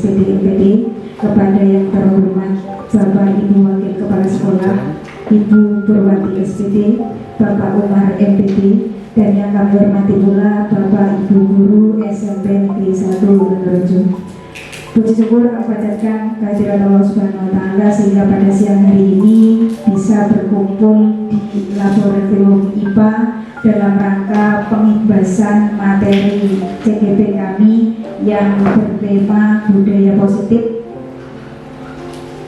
SPD MPD, kepada yang terhormat Bapak Ibu Wakil Kepala Sekolah, Ibu Purwati SPD, Bapak Umar MPD, dan yang kami hormati pula Bapak Ibu Guru SMP Negeri 1 Wonorejo. Puji syukur kami panjatkan kehadiran Allah Subhanahu wa Ta'ala sehingga pada siang hari ini bisa berkumpul di laboratorium IPA dalam rangka pengibasan materi CGP kami yang bertema budaya positif.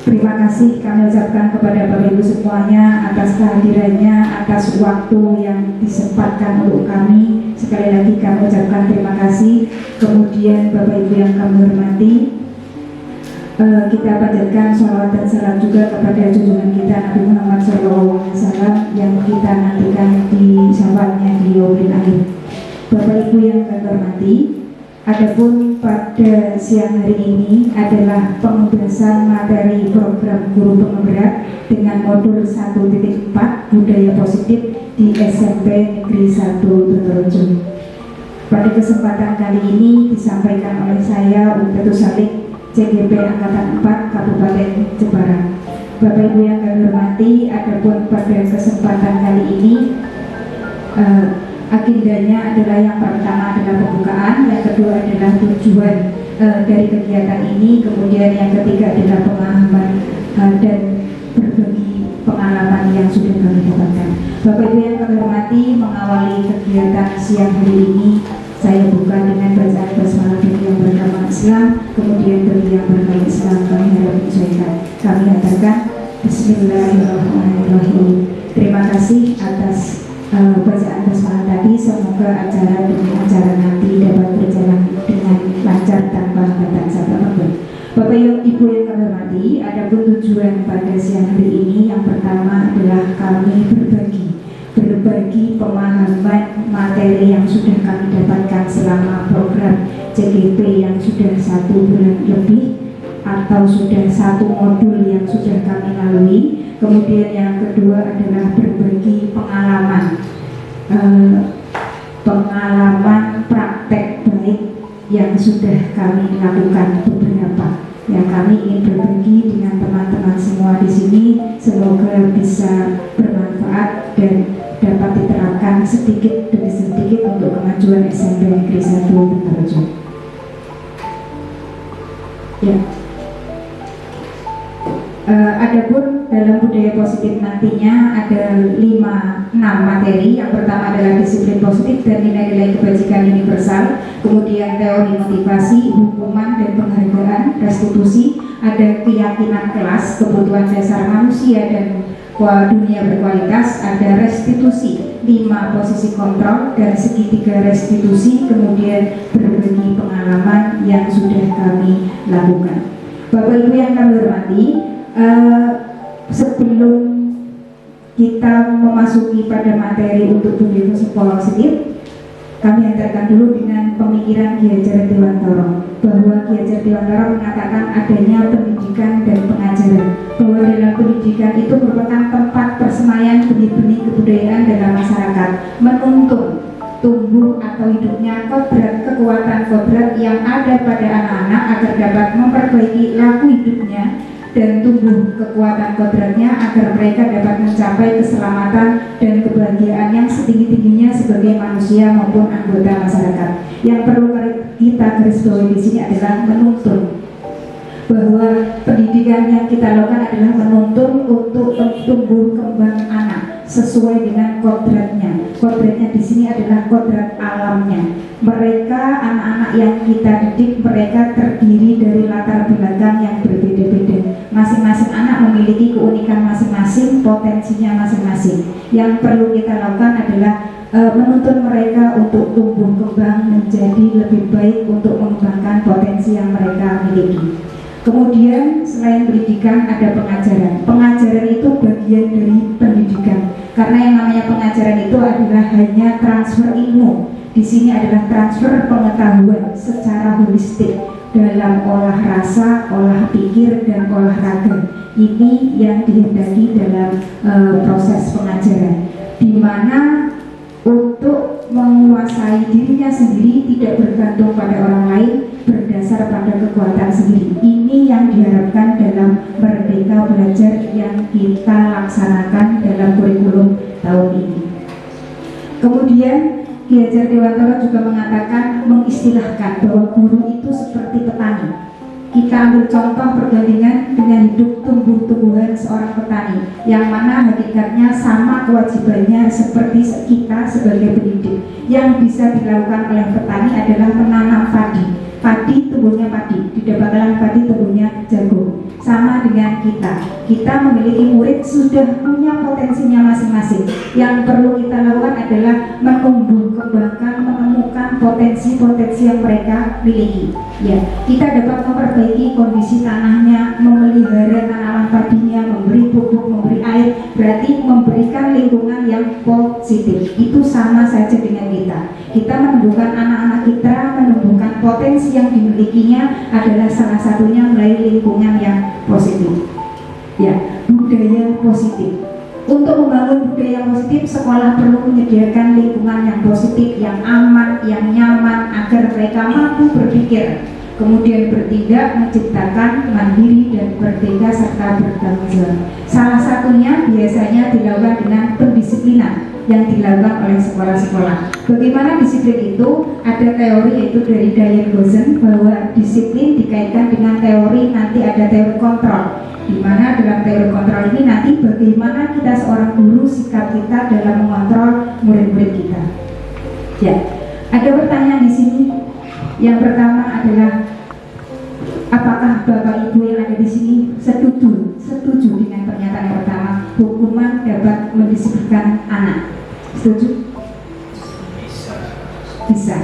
Terima kasih kami ucapkan kepada Bapak Ibu semuanya atas kehadirannya, atas waktu yang disempatkan untuk kami. Sekali lagi kami ucapkan terima kasih. Kemudian Bapak Ibu yang kami hormati, kita panjatkan sholawat dan salam juga kepada junjungan kita Nabi Muhammad SAW yang kita nantikan di syafa'atnya di yaumil akhir. Bapak Ibu yang kami hormati, adapun pada siang hari ini adalah pengembangan materi program guru penggerak dengan modul 1.4 budaya positif di SMP Negeri 1 Wonorejo. Pada kesempatan kali ini disampaikan oleh saya Umpetus Salik CGP Angkatan 4 Kabupaten Jepara. Bapak Ibu yang kami hormati, adapun pada kesempatan kali ini agendanya adalah yang pertama adalah pembukaan, yang kedua adalah tujuan dari kegiatan ini, kemudian yang ketiga adalah pemahaman dan berbagi pengalaman yang sudah kami dapatkan. Bapak Ibu yang kami hormati, mengawali kegiatan siang hari ini saya buka dengan bacaan basmalah bagi yang beragama Islam, kemudian bagi yang beragama Islam kami harap menyesuaikan. Kami katakan Bismillahirrahmanirrahim. Terima kasih atas bacaan basmalah tadi. Semoga acara demi acara nanti dapat berjalan dengan lancar tanpa hambatan serta apapun. Bapak Ibu yang kami hormati, adapun tujuan pada siang hari ini yang pertama adalah kami berbagi pemahaman materi yang sudah kami dapatkan selama program CGP yang sudah 1 bulan lebih atau sudah 1 modul yang sudah kami lalui. Kemudian yang kedua adalah berbagi pengalaman praktek baik yang sudah kami lakukan beberapa, yang kami ingin berbagi dengan teman-teman semua di sini. Semoga bisa bermanfaat dan dapat diterapkan sedikit demi sedikit untuk kemajuan SMP Negeri 1 Wonorejo. Ya. Adapun dalam budaya positif nantinya ada 6 materi. Yang pertama adalah disiplin positif dan nilai-nilai kebajikan universal, kemudian teori motivasi, hukuman dan penghargaan, restitusi, ada keyakinan kelas, kebutuhan dasar manusia dan dunia berkualitas, ada restitusi, 5 posisi kontrol dan segitiga restitusi, kemudian berbagi pengalaman yang sudah kami lakukan. Bapak Ibu yang kami hormati, sebelum kita memasuki pada materi untuk budaya positif, kami antarkan dulu dengan pemikiran Ki Hajar Dewantara, bahwa Ki Hajar Dewantara mengatakan adanya pendidikan dan pengajaran, bahwa dalam pendidikan itu merupakan tempat persemaian benih-benih kebudayaan dalam masyarakat, menuntun tumbuh atau hidupnya kekuatan kodrat yang ada pada anak-anak agar dapat memperbaiki laku hidupnya dan tumbuh kekuatan kodratnya agar mereka dapat mencapai keselamatan dan kebahagiaan yang setinggi-tingginya sebagai manusia maupun anggota masyarakat. Yang perlu kita garis bawahi di sini adalah menuntun, bahwa pendidikan yang kita lakukan adalah menuntun untuk tumbuh kembang anak sesuai dengan kodratnya. Kodratnya di sini adalah kodrat alamnya. Mereka anak-anak yang kita didik, mereka terdiri dari latar belakang yang berbeda-beda. Masing-masing anak memiliki keunikan masing-masing, potensinya masing-masing. Yang perlu kita lakukan adalah menuntun mereka untuk tumbuh kembang menjadi lebih baik untuk mengembangkan potensi yang mereka miliki. Kemudian selain pendidikan ada pengajaran. Pengajaran itu bagian dari pendidikan, karena yang namanya pengajaran itu adalah hanya transfer ilmu. Di sini adalah transfer pengetahuan secara holistik dalam olah rasa, olah pikir, dan olahraga. Ini yang dihendaki dalam proses pengajaran, di mana untuk menguasai dirinya sendiri, tidak bergantung pada orang lain, berdasar pada kekuatan sendiri. Ini yang diharapkan dalam Merdeka Belajar yang kita laksanakan dalam kurikulum tahun ini. Kemudian Ki Hajar Dewantara juga mengatakan, mengistilahkan bahwa guru itu seperti petani. Kita ambil contoh perbandingan dengan hidup tumbuh-tumbuhan seorang petani, yang mana hakikatnya sama kewajibannya seperti kita sebagai pendidik. Yang bisa dilakukan oleh petani adalah menanam padi. Padi tumbuhnya padi, di bakalan padi tumbuhnya jagung. Sama dengan kita memiliki murid sudah punya potensinya masing-masing. Yang perlu kita lakukan adalah menumbuh kembangkan, menemukan potensi-potensi yang mereka miliki. Ya, kita dapat memperbaiki kondisi tanahnya, memelihara tanaman padinya, memberi pupuk, memberi air, berarti memberikan lingkungan yang positif. Itu sama saja dengan kita. Kita menumbuhkan anak-anak kita, menumbuhkan potensi yang dimilikinya adalah salah satunya melalui lingkungan yang positif. Ya, budaya positif. Untuk membangun budaya positif, sekolah perlu menyediakan lingkungan yang positif, yang aman, yang nyaman, agar mereka mampu berpikir, kemudian bertindak, menciptakan, mandiri dan merdeka serta bertanggung jawab. Salah satunya biasanya dilakukan dengan pendisiplinan yang dilakukan oleh sekolah-sekolah. Bagaimana disiplin itu? Ada teori yaitu dari Diane Gosen, bahwa disiplin dikaitkan dengan teori, nanti ada teori kontrol, di mana dalam teori kontrol ini nanti bagaimana kita seorang guru, sikap kita dalam mengontrol murid-murid kita. Ya, ada pertanyaan di sini. Yang pertama adalah, apakah Bapak Ibu yang ada di sini setuju dengan pernyataan yang pertama, hukuman dapat mendisiplinkan anak? Setuju? Bisa.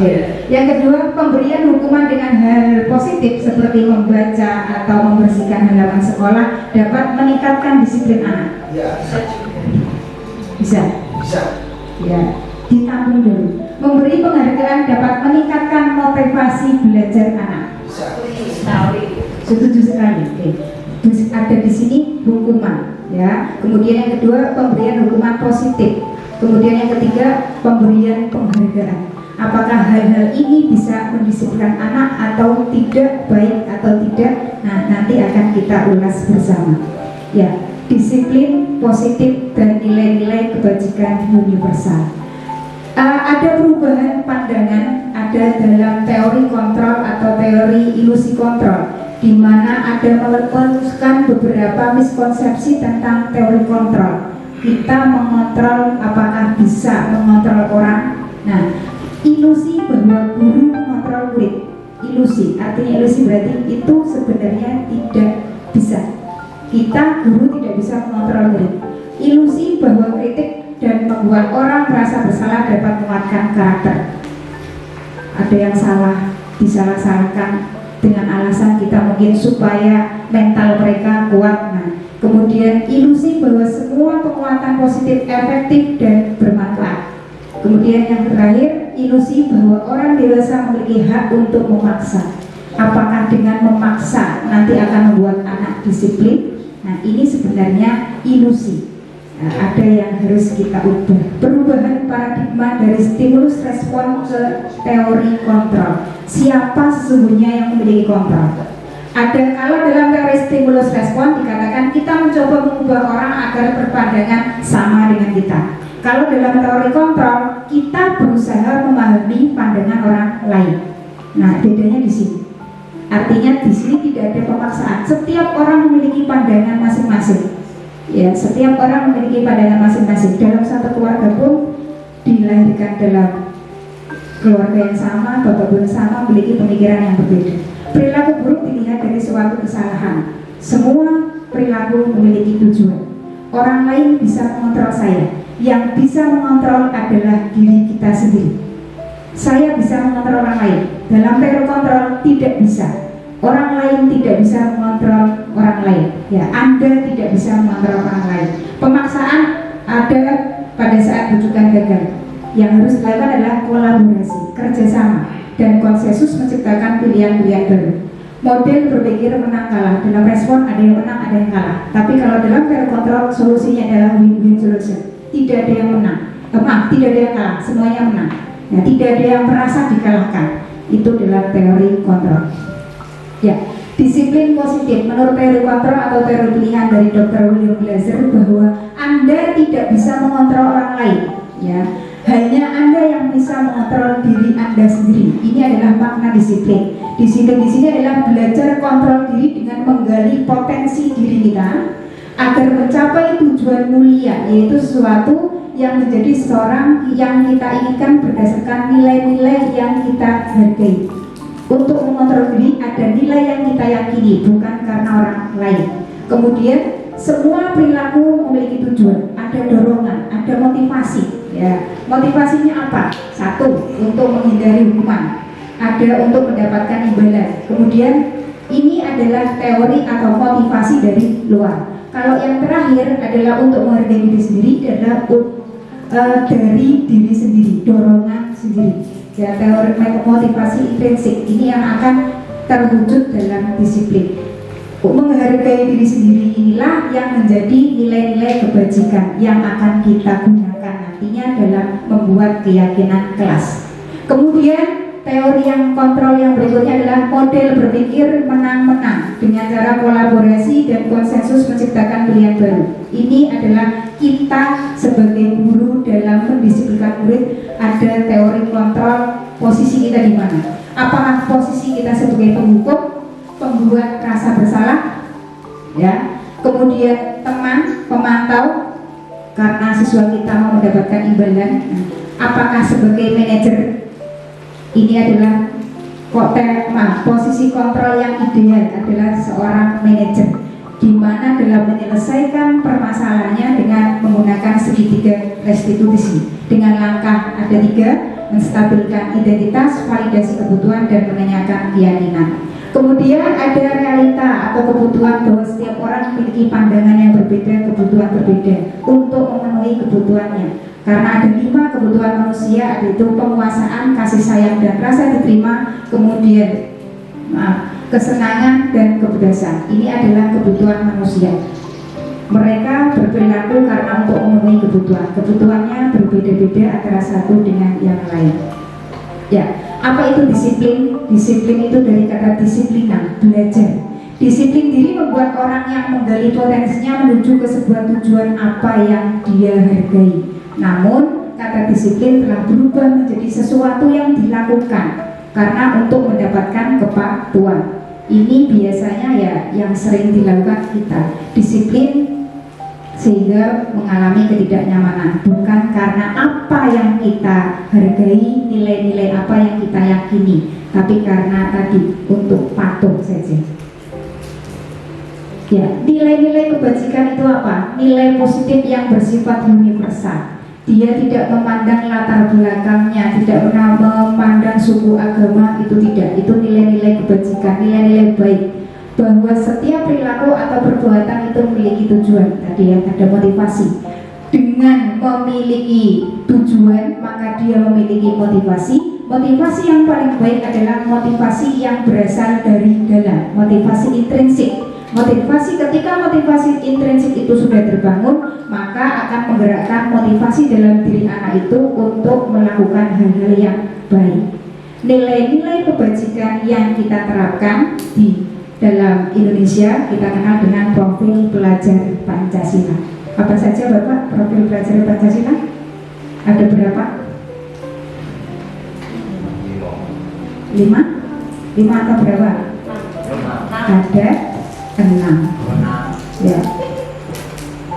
Ya. Yang kedua, pemberian hukuman dengan hal positif seperti membaca atau membersihkan halaman sekolah dapat meningkatkan disiplin anak. Bisa. Ya, ditampung dulu. Memberi penghargaan dapat meningkatkan motivasi belajar anak. Setuju sekali. Oke. Ada di sini hukuman, ya. Kemudian yang kedua, pemberian hukuman positif. Kemudian yang ketiga, pemberian penghargaan. Apakah hal-hal ini bisa mendisiplinkan anak atau tidak, baik atau tidak? Nah, nanti akan kita ulas bersama. Ya, disiplin positif dan nilai-nilai kebajikan universal. Ada perubahan pandangan, ada dalam teori kontrol atau teori ilusi kontrol, di mana ada merumuskan beberapa miskonsepsi tentang teori kontrol. Kita mengontrol, apakah bisa mengontrol orang? Nah, ilusi bahwa guru mengontrol murid. Ilusi, artinya ilusi berarti itu sebenarnya tidak bisa. Kita guru tidak bisa mengontrol murid. Ilusi bahwa kritik dan membuat orang merasa bersalah dapat menguatkan karakter. Ada yang salah, disalah-salahkan dengan alasan kita mungkin supaya mental mereka kuat. Nah, kemudian ilusi bahwa semua penguatan positif efektif dan bermanfaat. Kemudian yang terakhir, ilusi bahwa orang dewasa memiliki hak untuk memaksa. Apakah dengan memaksa nanti akan membuat anak disiplin? Nah, ini sebenarnya ilusi. Nah, ada yang harus kita ubah. Perubahan paradigma dari stimulus respon ke teori kontrol. Siapa sesungguhnya yang memiliki kontrol? Ada, kalau dalam teori stimulus respon dikatakan kita mencoba mengubah orang agar berpandangan sama dengan kita. Kalau dalam teori kontrol, kita berusaha memahami pandangan orang lain. Nah, bedanya di sini. Artinya di sini tidak ada pemaksaan. Setiap orang memiliki pandangan masing-masing. Ya, setiap orang memiliki pandangan masing-masing. Dalam satu keluarga pun dilahirkan dalam keluarga yang sama, bapak ibu yang sama, memiliki pemikiran yang berbeda. Perilaku buruk dilihat dari suatu kesalahan. Semua perilaku memiliki tujuan. Orang lain bisa mengontrol saya. Yang bisa mengontrol adalah diri kita sendiri. Saya bisa mengontrol orang lain. Dalam teori kontrol tidak bisa. Orang lain tidak bisa mengontrol orang lain. Ya, Anda tidak bisa mengontrol orang lain. Pemaksaan ada pada saat rujukan gagal. Yang harus dilakukan adalah kolaborasi, kerjasama, dan konsensus menciptakan pilihan-pilihan baru. Model berpikir menang kalah. Dalam respon ada yang menang, ada yang kalah. Tapi kalau dalam teori kontrol, solusinya adalah win-win solution. Tidak ada yang menang. tidak ada yang kalah, semuanya menang. Ya, tidak ada yang merasa dikalahkan. Itu adalah teori kontrol. Ya, disiplin positif menurut teori kontrol atau teori pilihan dari Dr. William Glasser bahwa Anda tidak bisa mengontrol orang lain. Ya, hanya Anda yang bisa mengontrol diri Anda sendiri. Ini adalah makna disiplin. Disiplin di sini adalah belajar kontrol diri dengan menggali potensi diri kita agar mencapai tujuan mulia, yaitu sesuatu yang menjadi seorang yang kita inginkan berdasarkan nilai-nilai yang kita hargai. Untuk mengontrol diri ada nilai yang kita yakini, bukan karena orang lain. Kemudian semua perilaku memiliki tujuan, ada dorongan, ada motivasi. Ya, motivasinya apa? Satu, untuk menghindari hukuman. Ada untuk mendapatkan imbalan. Kemudian ini adalah teori atau motivasi dari luar. Kalau yang terakhir adalah untuk menghargai diri sendiri, adalah dari diri sendiri, dorongan sendiri. Ya, teori motivasi intrinsik ini yang akan terwujud dalam disiplin. Menghargai diri sendiri inilah yang menjadi nilai-nilai kebajikan yang akan kita gunakan nantinya dalam membuat keyakinan kelas. Kemudian teori yang kontrol yang berikutnya adalah model berpikir menang-menang dengan cara kolaborasi dan konsensus menciptakan pilihan baru. Ini adalah kita sebagai guru dalam mendisiplinkan murid, ada teori kontrol posisi kita di mana. Apakah posisi kita sebagai penghukum, pembuat rasa bersalah, ya, kemudian teman, pemantau karena siswa kita mau mendapatkan imbalan, apakah sebagai manajer. Ini adalah posisi kontrol yang ideal adalah seorang manajer, di mana dalam menyelesaikan permasalahannya dengan menggunakan segitiga restitusi dengan langkah ada 3: menstabilkan identitas, validasi kebutuhan, dan menanyakan keyakinan. Kemudian ada realita atau kebutuhan bahwa setiap orang memiliki pandangan yang berbeda, kebutuhan berbeda untuk memenuhi kebutuhannya. Karena ada 5 kebutuhan manusia, yaitu penguasaan, kasih sayang, dan rasa diterima, kemudian kesenangan dan kebebasan. Ini adalah kebutuhan manusia. Mereka berperilaku karena untuk memenuhi kebutuhan. Kebutuhannya berbeda-beda antara satu dengan yang lain. Ya, apa itu disiplin? Disiplin itu dari kata disiplina, belajar. Disiplin diri membuat orang yang menggali potensinya menuju ke sebuah tujuan apa yang dia hargai. Namun kata disiplin telah berubah menjadi sesuatu yang dilakukan karena untuk mendapatkan kepatuhan. Ini biasanya ya yang sering dilakukan kita, disiplin sehingga mengalami ketidaknyamanan, bukan karena apa yang kita hargai, nilai-nilai apa yang kita yakini, tapi karena tadi untuk patuh saja. Ya, nilai-nilai kebajikan itu apa? Nilai positif yang bersifat universal. Dia tidak memandang latar belakangnya, tidak pernah memandang suku, agama, itu tidak. Itu nilai-nilai kebajikan, nilai-nilai baik. Bahwa setiap perilaku atau perbuatan itu memiliki tujuan. Tadi yang ada motivasi. Dengan memiliki tujuan, maka dia memiliki motivasi. Motivasi yang paling baik adalah motivasi yang berasal dari dalam, motivasi intrinsik. Motivasi, ketika motivasi intrinsik itu sudah terbangun, maka akan menggerakkan motivasi dalam diri anak itu untuk melakukan hal-hal yang baik. Nilai-nilai kebajikan yang kita terapkan di dalam Indonesia kita kenal dengan profil pelajar Pancasila. Apa saja Bapak profil pelajar Pancasila? Ada berapa? 5? 5 atau berapa? Ada 6, ya,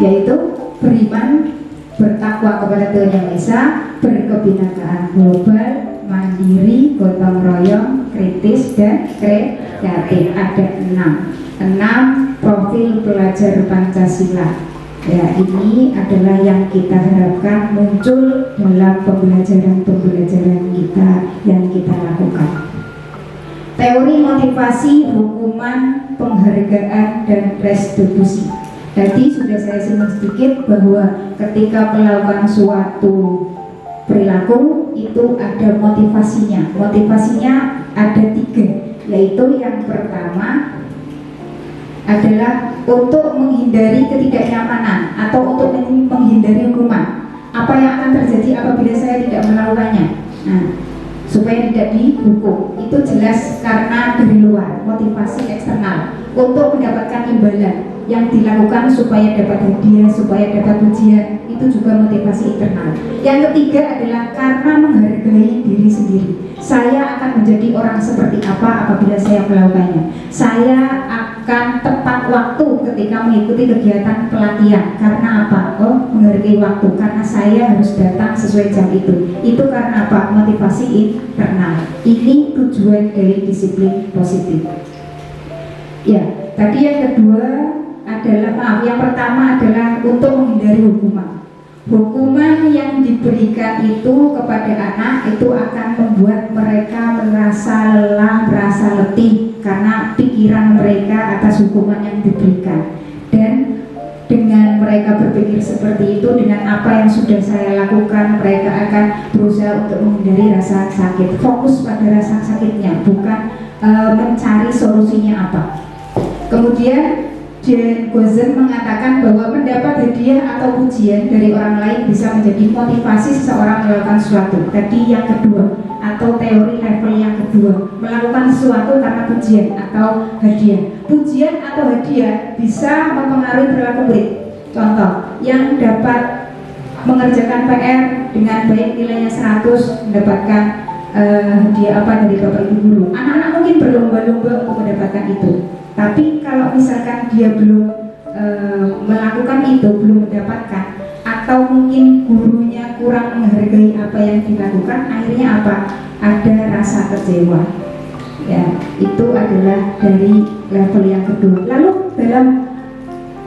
yaitu beriman, bertakwa kepada Tuhan Yang Maha Esa, berkebinekaan global, mandiri, gotong royong, kritis, dan kreatif. Ada 6 profil pelajar Pancasila. Ya, ini adalah yang kita harapkan muncul dalam pembelajaran kita yang kita lakukan. Teori motivasi, hukuman, penghargaan, dan restitusi. Tadi sudah saya singgung sedikit bahwa ketika melakukan suatu perilaku itu ada motivasinya. Motivasinya ada 3, yaitu yang pertama adalah untuk menghindari ketidaknyamanan atau untuk menghindari hukuman. Apa yang akan terjadi jadi apabila saya tidak melakukannya. Nah, supaya tidak dihukum. Itu jelas karena dari luar, motivasi eksternal untuk mendapatkan imbalan yang dilakukan supaya dapat hadiah, supaya dapat pujian, itu juga motivasi internal. Yang ketiga adalah karena menghargai diri sendiri. Saya akan menjadi orang seperti apa apabila saya melakukannya. Saya akan tepat waktu ketika mengikuti kegiatan pelatihan. Karena apa? Oh, menghargai waktu. Karena saya harus datang sesuai jam itu. Itu karena apa? Motivasi internal. Ini tujuan dari disiplin positif. Ya, tadi yang kedua adalah, yang pertama adalah untuk menghindari hukuman. Hukuman yang diberikan itu kepada anak itu akan membuat mereka merasa lelah, merasa letih karena pikiran mereka atas hukuman yang diberikan. Dan dengan mereka berpikir seperti itu, dengan apa yang sudah saya lakukan, mereka akan berusaha untuk menghindari rasa sakit. Fokus pada rasa sakitnya, bukan mencari solusinya apa. Kemudian Jen Gozen mengatakan bahwa mendapat hadiah atau pujian dari orang lain bisa menjadi motivasi seseorang melakukan sesuatu. Tadi yang kedua, atau teori level yang kedua, melakukan sesuatu karena pujian atau hadiah. Pujian atau hadiah bisa mempengaruhi perilaku murid. Contoh, yang dapat mengerjakan PR dengan baik nilainya 100 mendapatkan hadiah apa dari bapak ibu guru. Anak-anak mungkin berlomba-lomba untuk mendapatkan itu. Tapi kalau misalkan dia belum melakukan itu, belum mendapatkan, atau mungkin gurunya kurang menghargai apa yang dilakukan, akhirnya apa? Ada rasa kecewa. Ya, itu adalah dari level yang kedua. Lalu dalam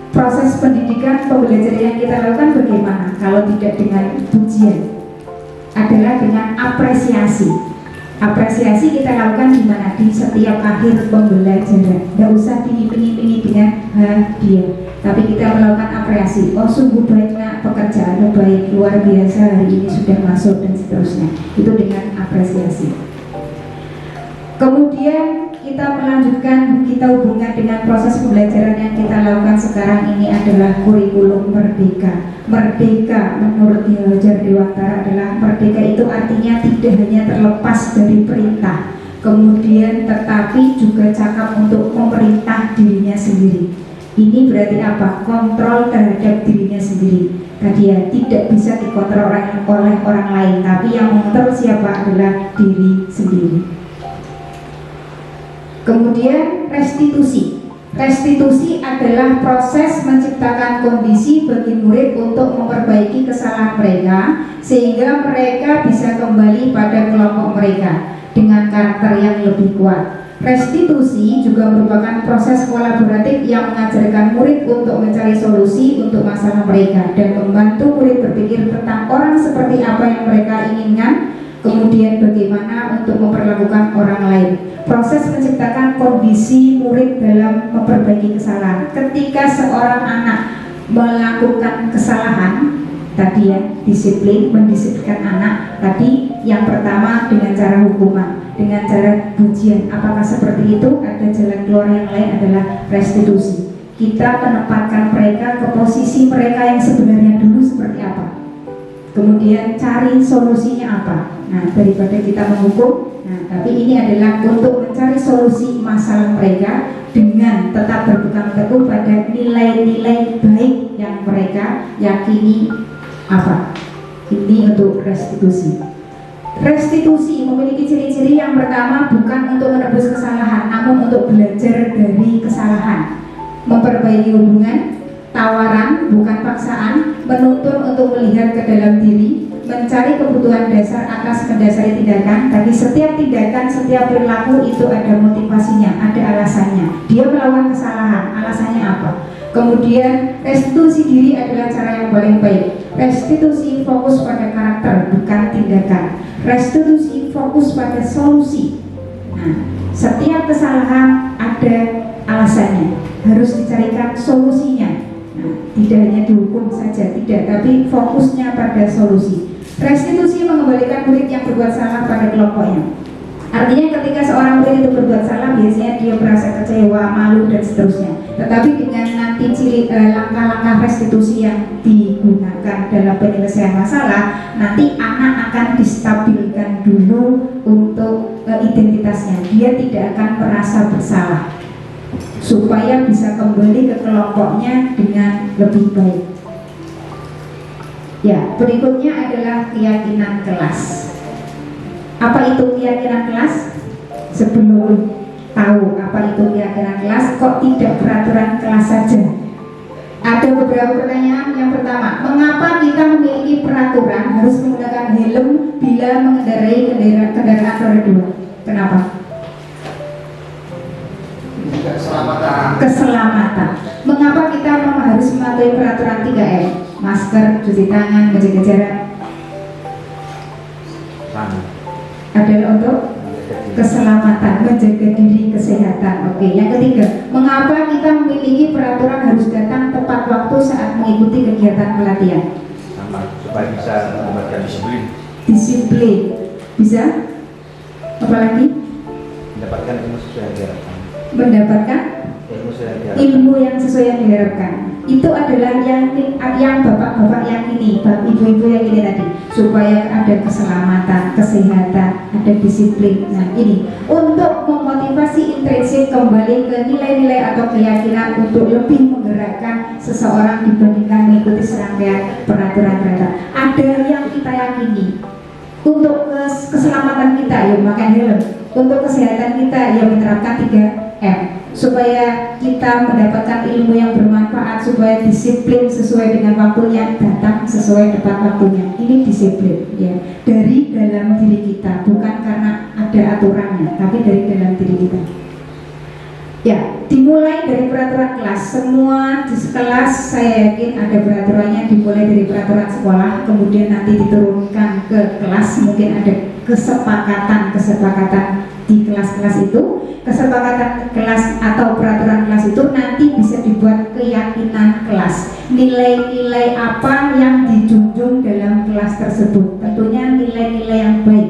proses pendidikan pembelajaran yang kita lakukan bagaimana? Kalau tidak dengan pujian, adalah dengan apresiasi. Apresiasi kita lakukan di mana? Di setiap akhir pembelajaran. Tidak usah diiming-imingi dengan hadiah, tapi kita melakukan apresiasi. Oh, sungguh baik nak, pekerjaanmu baik, luar biasa, hari ini sudah masuk, dan seterusnya. Itu dengan apresiasi. Kemudian kita melanjutkan, kita hubungkan dengan proses pembelajaran yang kita lakukan sekarang ini adalah kurikulum merdeka. Merdeka menurut Ki Hajar Dewantara adalah merdeka itu artinya tidak hanya terlepas dari perintah, kemudian tetapi juga cakap untuk memerintah dirinya sendiri. Ini berarti apa? Kontrol terhadap dirinya sendiri. Tadi ya, tidak bisa dikontrol oleh orang lain, tapi yang mengontrol siapa adalah diri sendiri. Kemudian restitusi. Restitusi adalah proses menciptakan kondisi bagi murid untuk memperbaiki kesalahan mereka sehingga mereka bisa kembali pada kelompok mereka dengan karakter yang lebih kuat. Restitusi juga merupakan proses kolaboratif yang mengajarkan murid untuk mencari solusi untuk masalah mereka dan membantu murid berpikir tentang orang seperti apa yang mereka inginkan, kemudian bagaimana untuk memperlakukan orang lain. Proses menciptakan kondisi murid dalam memperbaiki kesalahan. Ketika seorang anak melakukan kesalahan, tadi ya, disiplin, mendisiplinkan anak. Tadi yang pertama dengan cara hukuman, dengan cara pujian. Apakah seperti itu? Ada jalan keluar yang lain adalah restitusi. Kita menempatkan mereka ke posisi mereka yang sebenarnya dulu seperti apa. Kemudian cari solusinya apa. Nah, daripada kita menghukum, tapi ini adalah untuk mencari solusi masalah mereka dengan tetap berpegang teguh pada nilai-nilai baik yang mereka yakini apa. Ini untuk restitusi. Restitusi memiliki ciri-ciri yang pertama bukan untuk menebus kesalahan, namun untuk belajar dari kesalahan, memperbaiki hubungan, tawaran bukan paksaan, menuntun untuk melihat ke dalam diri, mencari kebutuhan dasar atas mendasari tindakan. Tadi setiap tindakan, setiap perilaku itu ada motivasinya, ada alasannya. Dia melakukan kesalahan, alasannya apa? Kemudian restitusi diri adalah cara yang paling baik. Restitusi fokus pada karakter, bukan tindakan. Restitusi fokus pada solusi. Nah, setiap kesalahan ada alasannya, harus dicarikan solusinya. Nah, tidak hanya dihukum saja, tidak, tapi fokusnya pada solusi. Restitusi mengembalikan murid yang berbuat salah pada kelompoknya. Artinya ketika seorang murid itu berbuat salah, biasanya dia merasa kecewa, malu, dan seterusnya. Tetapi dengan nanti langkah-langkah restitusi yang digunakan dalam penyelesaian masalah, nanti anak akan distabilkan dulu untuk identitasnya. Dia tidak akan merasa bersalah supaya bisa kembali ke kelompoknya dengan lebih baik. Ya, berikutnya adalah keyakinan kelas. Apa itu keyakinan kelas? Sebelum tahu apa itu keyakinan kelas, kok tidak peraturan kelas saja? Ada beberapa pertanyaan. Yang pertama, mengapa kita memiliki peraturan harus menggunakan helm bila mengendarai kendaraan roda 2? Kenapa? Keselamatan. Mengapa kita harus mematuhi peraturan 3M? Masker, cuci tangan, menjaga jarak. Adalah untuk keselamatan, menjaga diri, kesehatan. Oke, yang ketiga, mengapa kita memiliki peraturan harus datang tepat waktu saat mengikuti kegiatan pelatihan? Supaya bisa mendapatkan disiplin. Disiplin. Bisa? Apalagi? Mendapatkan ilmu sesuai yang diharapkan. Mendapatkan Ilmu sesuai yang diharapkan. ilmu yang sesuai yang diharapkan. Itu adalah yang bapak-bapak yakini, ibu-ibu yakini tadi, supaya ada keselamatan, kesehatan, ada disiplin. Nah ini untuk memotivasi intrinsik kembali ke nilai-nilai atau keyakinan untuk lebih menggerakkan seseorang dibandingkan mengikuti serangkaian peraturan-peraturan. Ada yang kita yakini. Untuk keselamatan kita ya memakai helm. Untuk kesehatan kita ya menerapkan 3M. Supaya kita mendapatkan ilmu yang bermanfaat, supaya disiplin sesuai dengan waktunya, datang sesuai tepat waktunya. Ini disiplin ya, dari dalam diri kita, bukan karena ada aturannya, tapi dari dalam diri kita. Ya, dimulai dari peraturan kelas. Semua di kelas saya yakin ada peraturannya, dimulai dari peraturan sekolah, kemudian nanti diturunkan ke kelas. Mungkin ada kesepakatan di kelas-kelas itu. Kesepakatan kelas atau peraturan kelas itu nanti bisa dibuat keyakinan kelas. Nilai-nilai apa yang dijunjung dalam kelas tersebut? Tentunya nilai-nilai yang baik.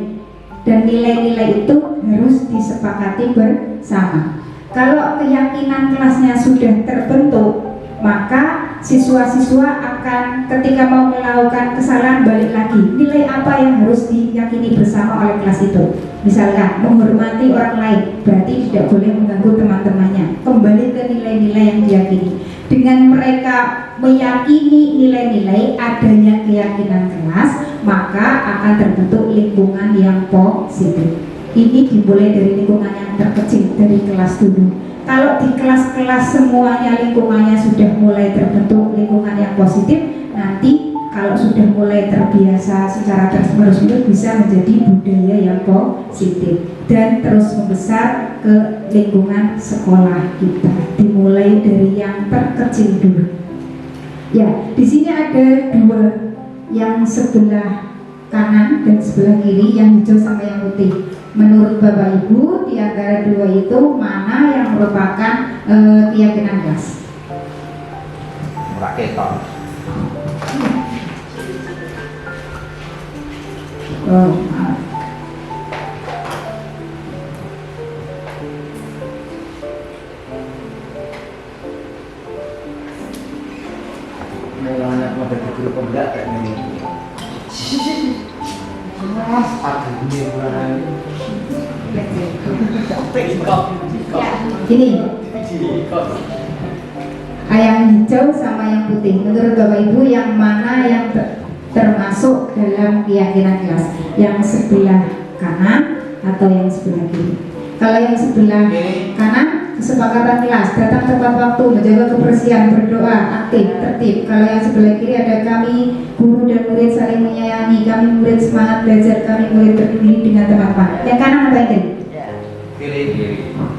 Dan nilai-nilai itu harus disepakati bersama. Kalau keyakinan kelasnya sudah terbentuk, maka siswa-siswa akan ketika mau melakukan kesalahan balik lagi. Nilai apa yang harus diyakini bersama oleh kelas itu? Misalkan menghormati orang lain, berarti tidak boleh mengganggu teman-temannya. Kembali ke nilai-nilai yang diyakini. Dengan mereka meyakini nilai-nilai, adanya keyakinan kelas, maka akan terbentuk lingkungan yang positif. Ini dimulai dari lingkungan yang terkecil, dari kelas dulu. Kalau di kelas-kelas semuanya lingkungannya sudah mulai terbentuk lingkungan yang positif, nanti kalau sudah mulai terbiasa secara terus-menerus itu bisa menjadi budaya yang positif dan terus membesar ke lingkungan sekolah kita. Dimulai dari yang terkecil dulu. Ya, di sini ada dua, yang sebelah kanan dan sebelah kiri, yang hijau sama yang putih. Menurut Bapak Ibu, di antara dua itu mana yang merupakan keyakinan kelas? Raketon. Oh, maaf. Anak mau dari guru pembela kayak ini. Mas, aduh ini bulan. Ini yang hijau sama yang putih. Menurut Bapak Ibu yang mana yang termasuk dalam keyakinan kelas? Yang sebelah kanan atau yang sebelah kiri? Kalau yang sebelah kanan, kesepakatan kelas, datang tepat waktu, menjaga kebersihan, berdoa, aktif, tertib. Kalau yang sebelah kiri ada kami guru dan murid saling menyayangi, kami murid semangat belajar, kami murid berdiri dengan teman-teman. Yang kanan apa yang kiri? Kiri.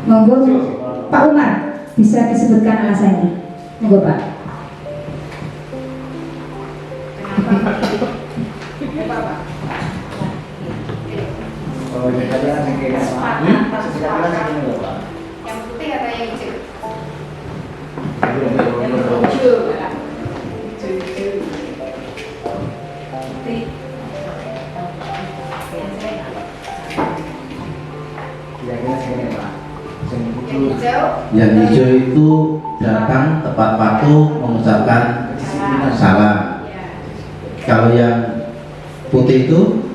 Monggo Pak Umar, bisa disebutkan alasannya. Monggo Pak. Oh, ini kalian yang kiri. Yang putih atau yang hijau? Yang hijau itu datang tepat waktu mengucapkan Kedisiplinan. salam. Ya. Kalau yang putih itu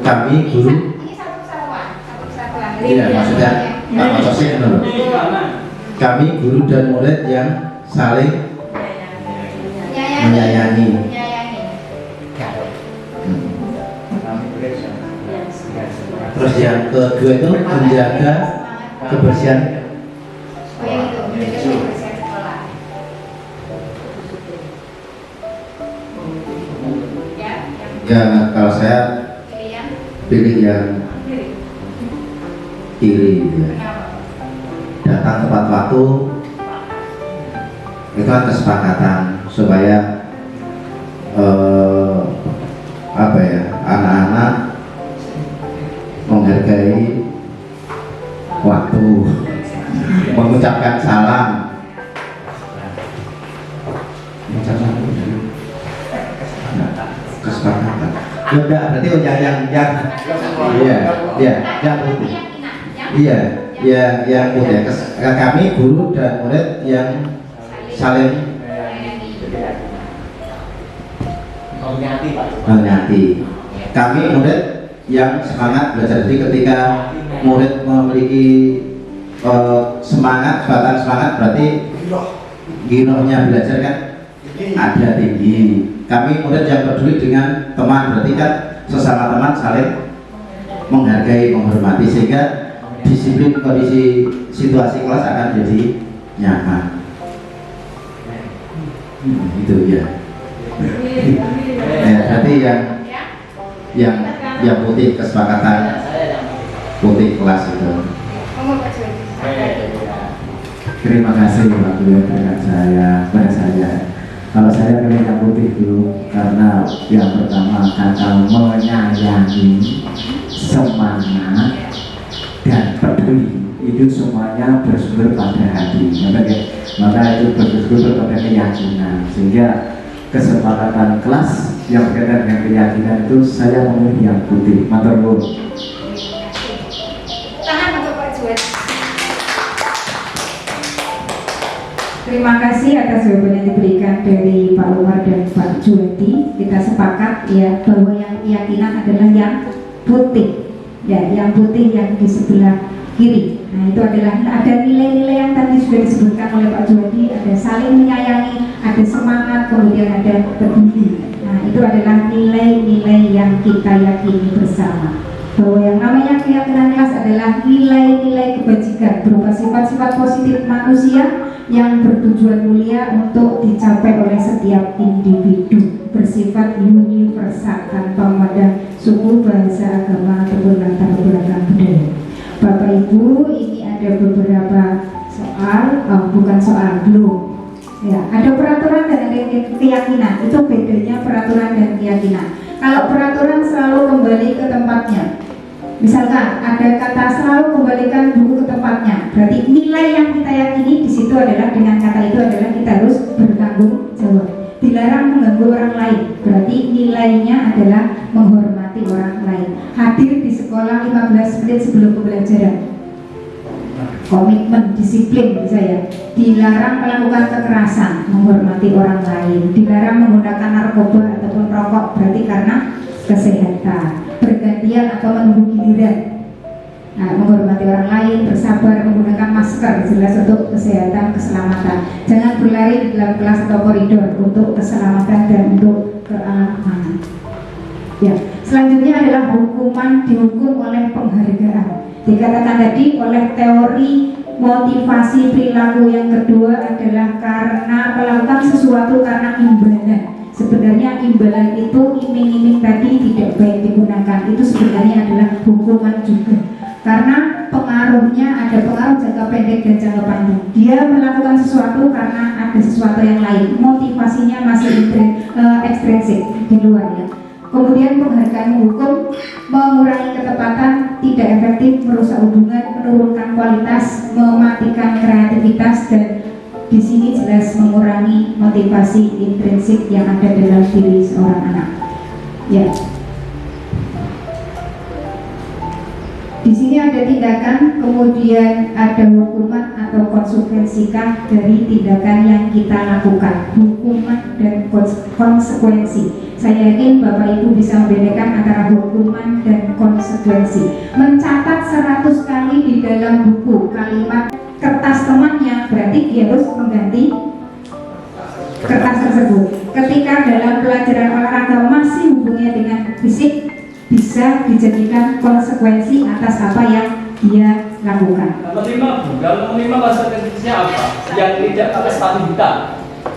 kami guru. Ini satu kesatuan, satu kesatuan. Iya, maksudnya tak maksudnya dulu. Kami guru dan murid yang saling menyayangi. Menyayangi. Kami bekerja. Terus yang kedua itu menjaga kebersihan. Oh yang itu, menjaga kebersihan sekolah. Ya, yang Ya, kalau saya pilihan. pilih yang kiri gitu ya. Kenapa? Datang tepat waktu itu kan kesepakatan supaya apa ya, anak-anak menghargai waktu, mengucapkan salam. Mengucapkan kesepakatan. Ya udah, berarti yang iya, iya, yang putih. Iya, ya yang putih. Kami guru dan murid yang saling menyati. Kami murid yang semangat belajar. Jadi ketika murid memiliki semangat, semangat berarti ginohnya belajar kan ada tinggi. Kami murid yang peduli dengan teman, berarti kan sesama teman saling menghargai, menghormati, sehingga disiplin kondisi situasi kelas akan jadi nyaman. Itu ya. Berarti yang putih kesepakatan putih kelas itu. Terima kasih waktu yang berikan pada saya. Kalau saya pilih yang putih dulu karena yang pertama kata menyayangi, semangat, dan peduli itu semuanya bersumber pada hati. Maka itu bersumber pada keyakinan, sehingga kesepakatan kelas yang berkaitan dengan keyakinan itu saya memilih yang putih. Matur nuwun. Tangan untuk Pak Juwadi. Terima kasih atas jawaban yang diberikan dari Pak Umar dan Pak Juwadi. Kita sepakat ya bahwa yang keyakinan adalah yang putih, ya yang putih yang di sebelah kiri. Nah itu adalah ada nilai-nilai yang tadi sudah disebutkan oleh Pak Juwadi. Ada saling menyayangi, ada semangat, kemudian ada peduli. Nah itu adalah nilai-nilai yang kita yakini bersama, bahwa yang namanya keyakinan kelas adalah nilai-nilai kebajikan berupa sifat-sifat positif manusia yang bertujuan mulia untuk dicapai oleh setiap individu, bersifat universal tanpa memandang suku, bahasa, agama, ataupun latar belakang budaya. Bapak Ibu, ini ada beberapa soal, bukan soal, belum. Ya, ada peraturan dan ada keyakinan. Itu bedanya peraturan dan keyakinan. Kalau peraturan selalu kembali ke tempatnya. Misalkan ada kata selalu kembalikan buku ke tempatnya, berarti nilai yang kita yakini di situ adalah dengan kata itu adalah kita harus bertanggung jawab. Dilarang mengganggu orang lain, berarti nilainya adalah menghormati orang lain. Hadir di sekolah 15 menit sebelum pembelajaran. Komitmen, disiplin saya. Dilarang melakukan kekerasan, menghormati orang lain. Dilarang menggunakan narkoba ataupun rokok, berarti karena kesehatan. Bergantian atau menunggu giliran. Nah, menghormati orang lain, bersabar, menggunakan masker, jelas untuk kesehatan, keselamatan. Jangan berlari di dalam kelas atau koridor untuk keselamatan dan untuk keamanan. Ya, selanjutnya adalah hukuman, dihukum oleh penghargaan. Dikatakan tadi oleh teori motivasi perilaku yang kedua adalah karena melakukan sesuatu karena imbalan. Sebenarnya imbalan itu iming-iming tadi tidak baik digunakan. Itu sebenarnya adalah hukuman juga. Karena pengaruhnya ada pengaruh jangka pendek dan jangka panjang. Dia melakukan sesuatu karena ada sesuatu yang lain. Motivasinya masih ekstrinsik di luar ya. Kemudian penghargaan menghukum, mengurangi ketepatan, tidak efektif, merusak hubungan, menurunkan kualitas, mematikan kreativitas, dan di sini jelas mengurangi motivasi intrinsik yang ada dalam diri seorang anak. Ya. Di sini ada tindakan, kemudian ada hukuman atau konsekuensikah dari tindakan yang kita lakukan. Hukuman dan konsekuensi. Saya yakin Bapak Ibu bisa membedakan antara hukuman dan konsekuensi. Mencatat 100 kali di dalam buku kalimat kertas temannya, berarti dia harus mengganti kertas tersebut. Ketika dalam pelajaran olahraga masih hubungannya dengan fisik, bisa dijadikan konsekuensi atas apa yang dia lakukan. Nomor 5 Bu, kalau nomor 5 konsekuensinya apa? Yang tidak pakai sepatu hitam.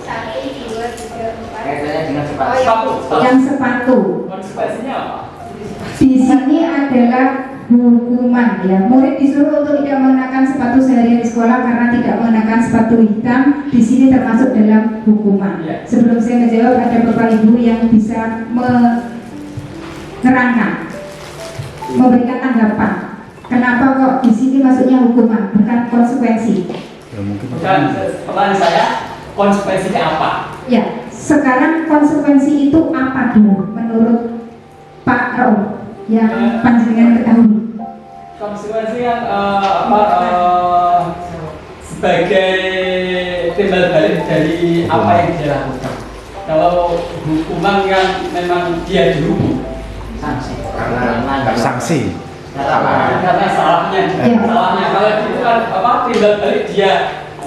1, 2, 3, 4. Kaitannya dengan sepatu. Sepatu. Yang sepatu, Konsekuensinya apa? di sini adalah hukuman ya. Murid disuruh untuk tidak mengenakan sepatu seharian di sekolah karena tidak mengenakan sepatu hitam. Di sini termasuk dalam hukuman. Ya. Sebelum saya menjawab, ada Bapak Ibu yang bisa menerangkan, memberikan tanggapan. Kenapa kok di sini masuknya hukuman bukan konsekuensi? Dan pertanyaan saya, konsekuensinya apa? Ya, sekarang konsekuensi itu apa dulu menurut Pak Raul yang panjenengan ketahui? Konsekuensi yang sebagai timbal balik dari apa yang dia lakukan. Kalau hukuman yang memang dia dihukum, Sanksi. Karena sanksi. karena salahnya, Ya. salahnya kalau itu kan timbal balik dia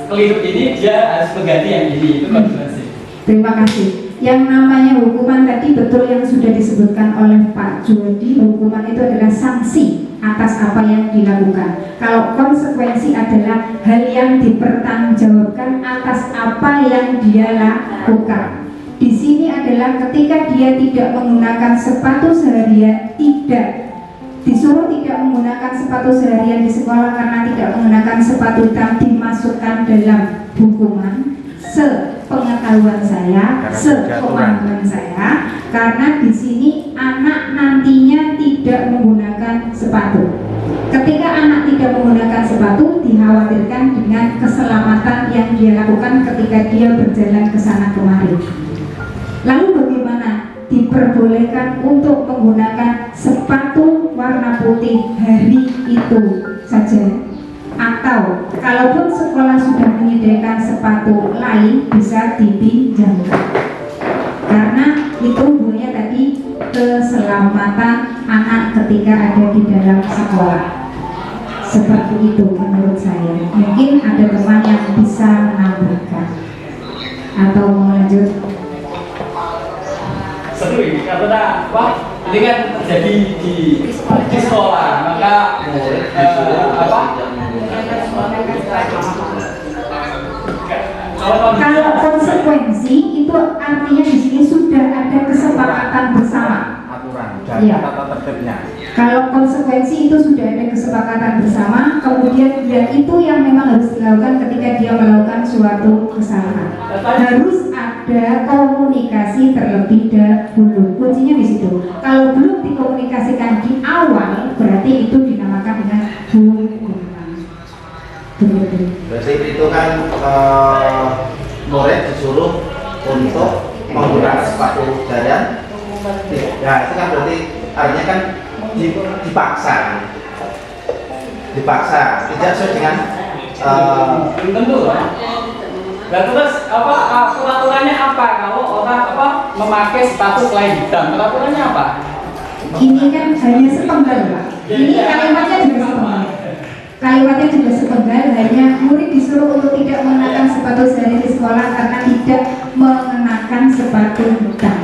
keliru ini, dia harus mengganti yang ini, itu konsekuensi. Terima kasih. Yang namanya hukuman tadi betul yang sudah disebutkan oleh Pak Jody, hukuman itu adalah sanksi atas apa yang dilakukan. Kalau konsekuensi adalah hal yang dipertanggungjawabkan atas apa yang dia lakukan. Di sini adalah ketika dia tidak menggunakan sepatu seharian, tidak disuruh tidak menggunakan sepatu seharian di sekolah karena tidak menggunakan sepatu hitam, dimasukkan dalam hukuman. Sepengetahuan saya, sepemahaman saya, karena di sini anak nantinya tidak menggunakan sepatu. Ketika anak tidak menggunakan sepatu, dikhawatirkan dengan keselamatan yang dia lakukan ketika dia berjalan ke sana kemari. Lalu bagaimana? Diperbolehkan untuk menggunakan sepatu warna putih hari itu saja. Atau kalaupun sekolah sudah menyediakan sepatu lain, bisa dipinjamkan. Karena itu hubungannya tadi keselamatan anak ketika ada di dalam sekolah. Seperti itu menurut saya. Mungkin ada teman yang bisa menambahkan atau mau lanjut. Seru ini karena ini kan terjadi di sekolah, maka Kalau konsekuensi itu artinya di sini sudah ada kesepakatan bersama. Aturan Iya. dan tata tertibnya. Kalau konsekuensi itu sudah ada kesepakatan bersama, kemudian ya itu yang memang harus dilakukan ketika dia melakukan suatu kesalahan. Harus ada komunikasi terlebih dahulu. Kuncinya di situ. Kalau belum dikomunikasikan di awal, berarti itu dinamakan dengan hukuman. Betul. Berarti itu kan murid disuruh untuk menggunakan sepatu seharian. Ya itu kan berarti artinya kan dipaksa, tidak sesuai dengan tentu lah. Dan terus peraturannya apa kalau orang memakai sepatu selain hitam? Peraturannya apa? Ini kan hanya sepenggal, Pak. Ini kalimatnya juga sepenggal. Kalimatnya juga sepenggal, hanya murid disuruh untuk tidak mengenakan sepatu sehari di sekolah karena tidak mengenakan sepatu hitam.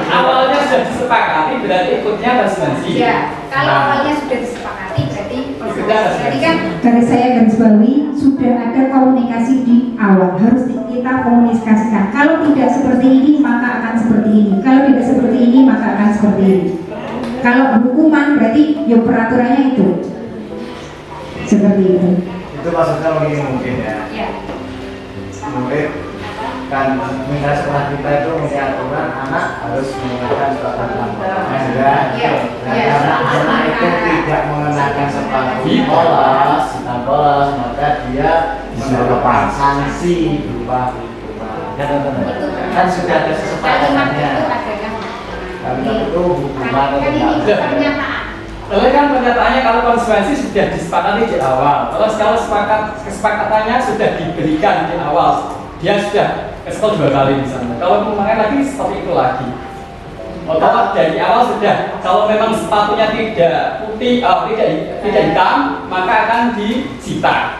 Awalnya sudah disepakati, berarti ikutnya konsekuensi. Ya, kalau awalnya sudah disepakati berarti konsekuensi. Berarti kan Dari saya garis bawahi sudah ada komunikasi di awal, harus kita komunikasikan. Kalau tidak seperti ini maka akan seperti ini. Kalau tidak seperti ini maka akan seperti ini. Kalau hukuman berarti ya peraturannya itu seperti itu. Itu maksudnya begini mungkin ya. ya. Murid kan misalnya sekolah kita itu punya aturan anak harus menggunakan sepatu hitam. Sudah. Iya. Nah, Iya. karena anak itu tidak mengenakan sepatu bolos, maka dia mendapatkan sanksi berupa kan sudah ada Kalimat kesepakatannya. itu adalah Kalimat itu hukuman atau kan ini tidak? pernyataan. Oleh kan pernyataannya kalau konsekuensi sudah disepakati di awal, terus kalau kesepakatannya sudah diberikan di awal, dia sudah kesel 2 kali misalnya. Kalau kemarin lagi seperti itu lagi. Otomatis dari awal sudah, kalau memang sepatunya tidak putih, tidak hitam, maka akan disita.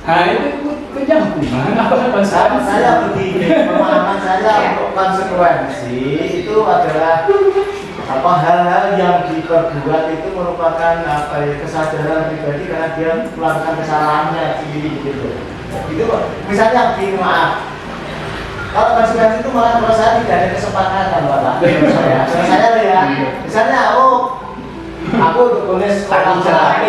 Nah itu yang gimana? Apa konsekuensi? Saya begini, pemahaman saya untuk konsekuensi itu adalah hal-hal yang diperbuat itu merupakan kesadaran pribadi karena dia melakukan kesalahannya sendiri gitu. Itu misalnya begini, maaf. Kalau konsekuensi itu malah kalau saya tidak ada kesepakatan, Bapak. Saya ya. Misalnya, aku tulis tanggung jawab.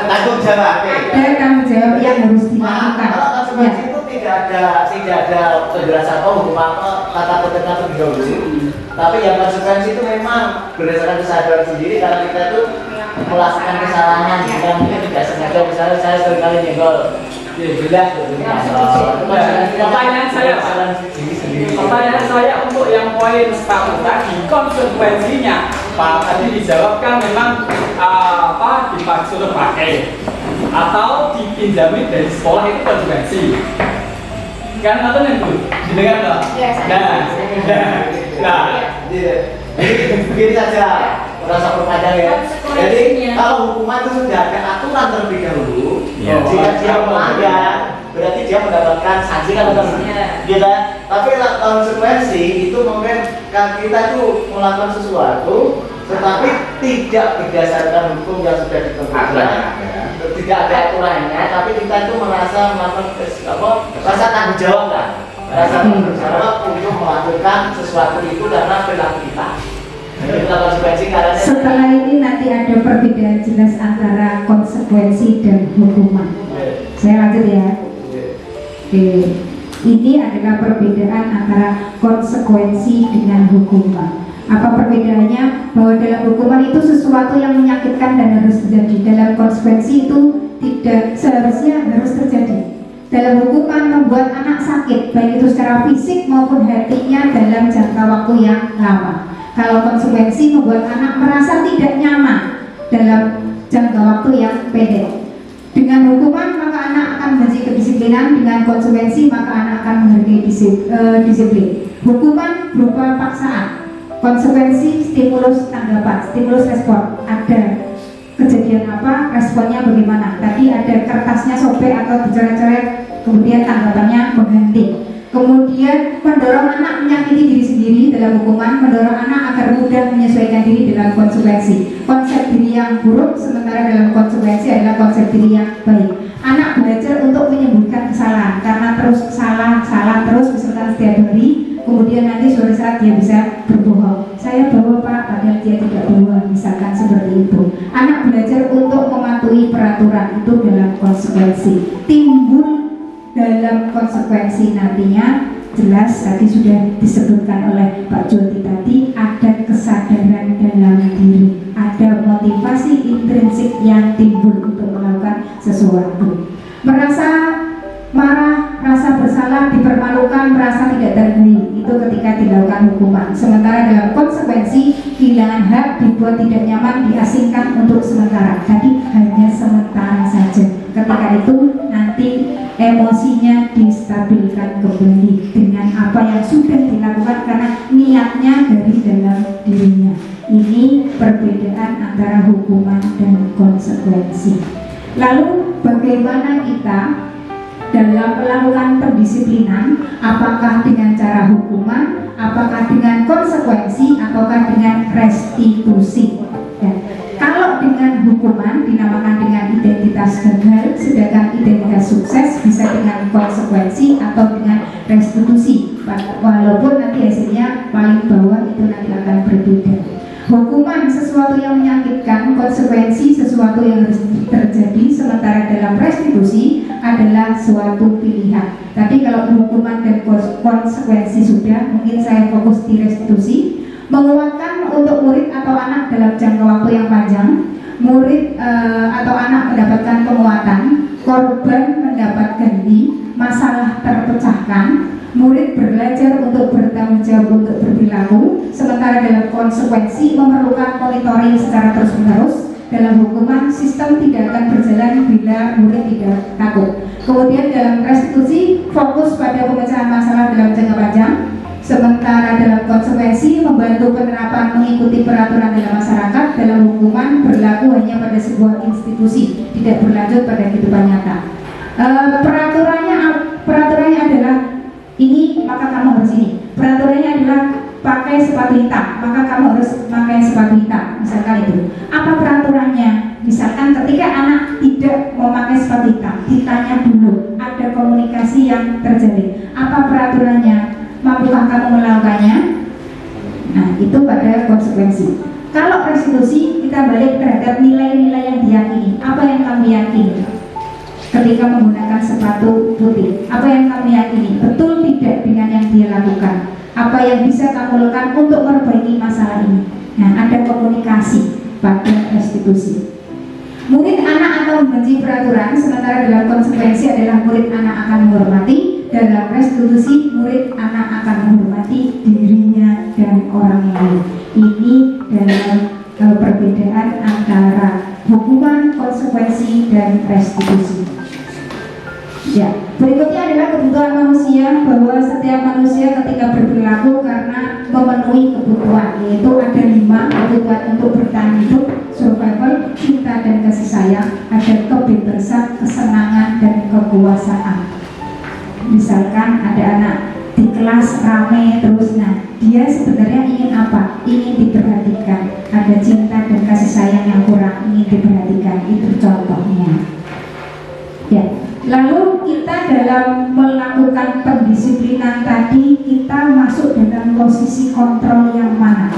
Tanggung jawab. Ada tanggung jawab yang harus dilakukan. Kalau konsekuensi itu tidak ada penjelasan hukum apa kata tertentu terlebih dahulu. Tapi yang konsekuensi itu memang berdasarkan kesadaran sendiri karena kita itu melakukan kesalahan yang mungkin tidak sengaja. Misalnya saya seringkali nyenggol jelas pertanyaan saya untuk yang poin sepatu tadi, konsekuensinya Pak tadi dijawabkan memang dipaksa pakai atau dipinjami dari sekolah itu konsekuensi kan atau itu didengar nggak? Nah begini saja merasa berpanjang ya. Jadi kalau hukuman itu sudah ada aturan terlebih dahulu, jika dia melanggar berarti dia mendapatkan sanksi kan atau gitu. Tapi konsekuensi itu mungkin kita itu melakukan sesuatu tetapi tidak berdasarkan hukum yang sudah ditentukan, tidak ada aturannya, tapi kita itu merasa melakukan rasa tanggung jawab kan, rasa tanggung jawab untuk melakukan sesuatu itu karena perilaku kita. Setelah ini nanti ada perbedaan jelas antara konsekuensi dan hukuman. Saya lanjut ya. Oke. Ini adalah perbedaan antara konsekuensi dengan hukuman. Apa perbedaannya? Bahwa dalam hukuman itu sesuatu yang menyakitkan dan harus terjadi. Dalam konsekuensi itu tidak seharusnya harus terjadi. Dalam hukuman membuat anak sakit, baik itu secara fisik maupun hatinya dalam jangka waktu yang lama. Kalau konsekuensi membuat anak merasa tidak nyaman dalam jangka waktu yang pendek. Dengan hukuman maka anak akan membenci kedisiplinan, dengan konsekuensi maka anak akan menghargai disiplin. Hukuman berupa paksaan, konsekuensi stimulus tanggapan, stimulus respon. Ada kejadian apa, responnya bagaimana. Tadi ada kertasnya sobek atau dicoret-coret, kemudian tanggapannya mengganti. Kemudian mendorong anak menyakiti diri sendiri dalam hukuman, mendorong anak agar mudah menyesuaikan diri dalam konsekuensi. Konsep diri yang buruk sementara dalam konsekuensi adalah konsep diri yang baik. Anak belajar untuk menyembuhkan kesalahan karena terus salah terus misalkan setiap hari, kemudian nanti suatu saat dia bisa berbohong. Saya bawa Pak, padahal dia tidak bawa, misalkan seperti itu. Anak belajar untuk mematuhi peraturan, itu dalam konsekuensi. Timbul dalam konsekuensi nantinya jelas tadi sudah disebutkan oleh Pak Joti tadi, ada kesadaran dalam diri, ada motivasi intrinsik yang timbul untuk melakukan sesuatu. Merasa marah, rasa bersalah, dipermalukan, merasa tidak terhargai, itu ketika dilakukan hukuman. Sementara dalam konsekuensi kehilangan hak, dibuat tidak nyaman, diasingkan untuk sementara. Tadi hanya sementara saja. Ketika itu nanti emosinya distabilkan kembali dengan apa yang sudah dilakukan karena niatnya dari dalam dirinya. Ini perbedaan antara hukuman dan konsekuensi. Lalu bagaimana kita dalam melakukan pendisiplinan, apakah dengan cara hukuman, apakah dengan konsekuensi, ataukah dengan restitusi? Ya. Kalau dengan hukuman dinamakan dengan identitas gagal, sedangkan identitas sukses bisa dengan konsekuensi atau dengan restitusi. Walaupun nanti hasilnya paling bawah itu nanti akan berbeda. Hukuman sesuatu yang menyakitkan, konsekuensi sesuatu yang harus terjadi, sementara dalam restitusi adalah suatu pilihan. Tapi kalau hukuman dan konsekuensi sudah, mungkin saya fokus di restitusi. Menguatkan untuk murid atau anak dalam jangka waktu yang panjang, murid atau anak mendapatkan penguatan, korban mendapat ganti, masalah terpecahkan, murid belajar untuk bertanggung jawab untuk berperilaku, sementara dalam konsekuensi memerlukan monitoring secara terus-menerus. Dalam hukuman, sistem tidak akan berjalan bila murid tidak takut. Kemudian dalam restitusi, fokus pada pemecahan masalah dalam jangka panjang, sementara dalam konsekuensi membantu penerapan mengikuti peraturan dalam masyarakat. Dalam hukuman berlaku hanya pada sebuah institusi, tidak berlanjut pada kehidupan nyata. Peraturannya adalah ini, maka kamu harus ini. Peraturannya adalah pakai sepatu hitam, maka kamu harus pakai sepatu hitam, misalkan itu. Apa peraturannya? Misalkan ketika anak tidak mau pakai sepatu hitam, ditanya dulu, ada komunikasi yang terjadi. Apa peraturannya? Mampukah kamu melakukannya? Nah, itu pada konsekuensi. Kalau restitusi, kita balik terhadap nilai-nilai yang diyakini. Apa yang kamu yakini ketika menggunakan sepatu putih? Apa yang kamu yakini? Betul tidak dengan yang dia lakukan? Apa yang bisa kamu lakukan untuk memperbaiki masalah ini? Nah, ada komunikasi pada restitusi. Murid anak akan membenci peraturan, sementara dalam konsekuensi adalah murid anak akan menghormati. Dalam restitusi, murid anak akan menghormati dirinya dan orang lain. Ini dalam perbedaan antara hukuman, konsekuensi, dan restitusi. Ya, berikutnya adalah kebutuhan manusia, bahwa setiap manusia ketika berperilaku karena memenuhi kebutuhan, yaitu ada 5 kebutuhan untuk bertahan hidup: survival, cinta dan kasih sayang, ada kebebasan, kesenangan, dan kekuasaan. Misalkan ada anak di kelas rame terus, nah dia sebenarnya ingin apa? Ingin diperhatikan, ada cinta dan kasih sayang yang kurang, ingin diperhatikan, itu contohnya. Ya. Lalu kita dalam melakukan pendisiplinan tadi, kita masuk dalam posisi kontrol yang mana?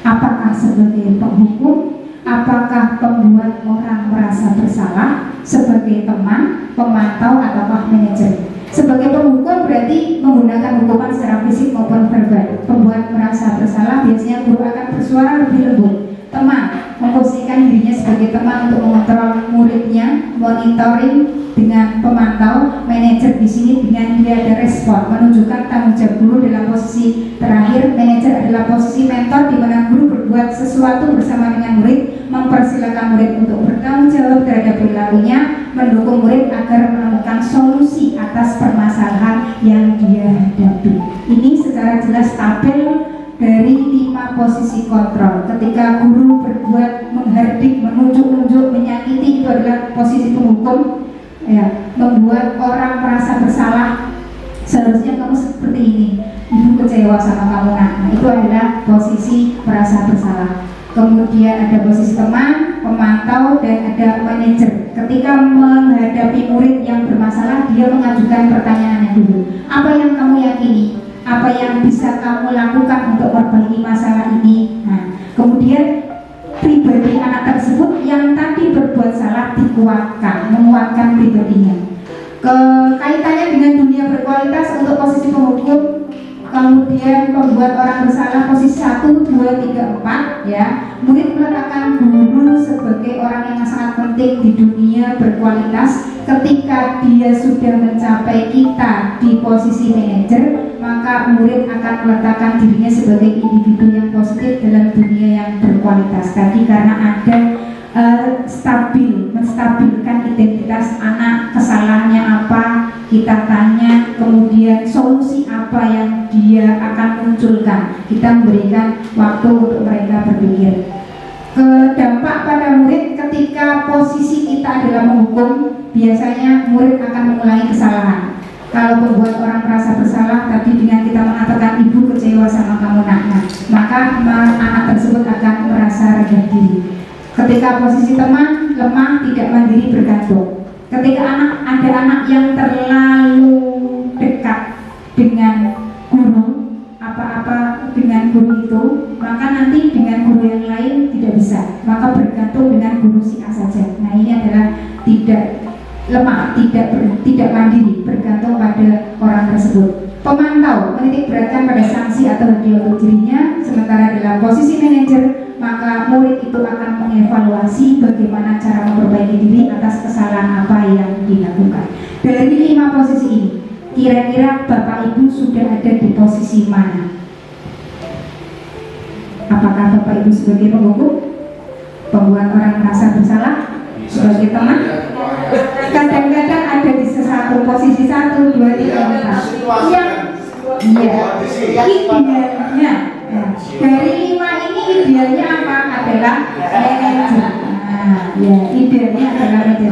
Apakah sebagai penghukum? Apakah pembuat orang merasa bersalah? Sebagai teman, pemantau, ataukah manajer? Sebagai penghukum berarti menggunakan hukuman secara fisik maupun verbal. Pembuat merasa bersalah biasanya guru akan bersuara lebih lembut. Teman, memposisikan dirinya sebagai teman untuk mengontrol muridnya. Monitoring dengan pemantau. Manajer di sini dengan dia ada respon, menunjukkan tanggung jawab guru dalam posisi terakhir. Manajer adalah posisi mentor di mana guru berbuat sesuatu bersama dengan murid, mempersilakan murid untuk bertanggung jawab terhadap perilakunya, mendukung murid agar menemukan solusi atas permasalahan yang dia hadapi. Ini secara jelas tabel dari 5 posisi kontrol. Ketika guru berbuat menghardik, menunjuk-nunjuk, menyakiti, itu adalah posisi penghukum. Ya, membuat orang merasa bersalah, seharusnya kamu seperti ini, ibu kecewa sama kamu. Nah, itu adalah posisi merasa bersalah. Kemudian ada posisi teman, pemantau, dan ada manajer. Ketika menghadapi murid yang bermasalah, dia mengajukan pertanyaannya dulu. Apa yang kamu yakini? Apa yang bisa kamu lakukan untuk memperbaiki masalah ini? Nah, kemudian pribadi anak tersebut yang tadi berbuat salah dikuatkan, menguatkan pribadinya. Kaitannya dengan dunia berkualitas untuk posisi penghukum. Kemudian pembuat orang bersalah posisi 1, 2, 3, 4 ya. Murid meletakkan guru sebagai orang yang sangat penting di dunia berkualitas. Ketika dia sudah mencapai kita di posisi manajer, maka murid akan meletakkan dirinya sebagai individu yang positif dalam dunia yang berkualitas. Tadi karena ada menstabilkan identitas anak, kesalahannya apa, kita tanya, kemudian solusi apa yang dia akan munculkan. Kita memberikan waktu untuk mereka berpikir. Dampak pada murid ketika posisi kita adalah menghukum, biasanya murid akan mengulangi kesalahan. Kalau membuat orang merasa bersalah, tadi dengan kita mengatakan ibu kecewa sama kamu nak, maka anak tersebut akan merasa rendah diri. Ketika posisi teman, lemah, tidak mandiri, bergantung. Ketika ada anak yang terlalu dekat dengan guru, apa-apa dengan guru itu, maka nanti dengan guru yang lain tidak bisa, maka bergantung dengan guru si A saja. Nah, ini adalah tidak lemah, tidak mandiri, bergantung pada orang tersebut. Pemantau menitik beratkan pada sanksi atau hadiah untuk dirinya, sementara dalam posisi manajer, maka murid itu akan mengevaluasi bagaimana cara memperbaiki diri atas kesalahan apa yang dilakukan. Dari 5 posisi ini, kira-kira Bapak Ibu sudah ada di posisi mana? Apakah Bapak Ibu sebagai penghukum, pembuat orang merasa bersalah, sebagai teman? Kadang-kadang ada di satu posisi 1, 2, 3, 4. Iya, idealnya ya. Dari 5 ini idealnya apa? Adalah manajer. Nah, ya idealnya adalah manajer.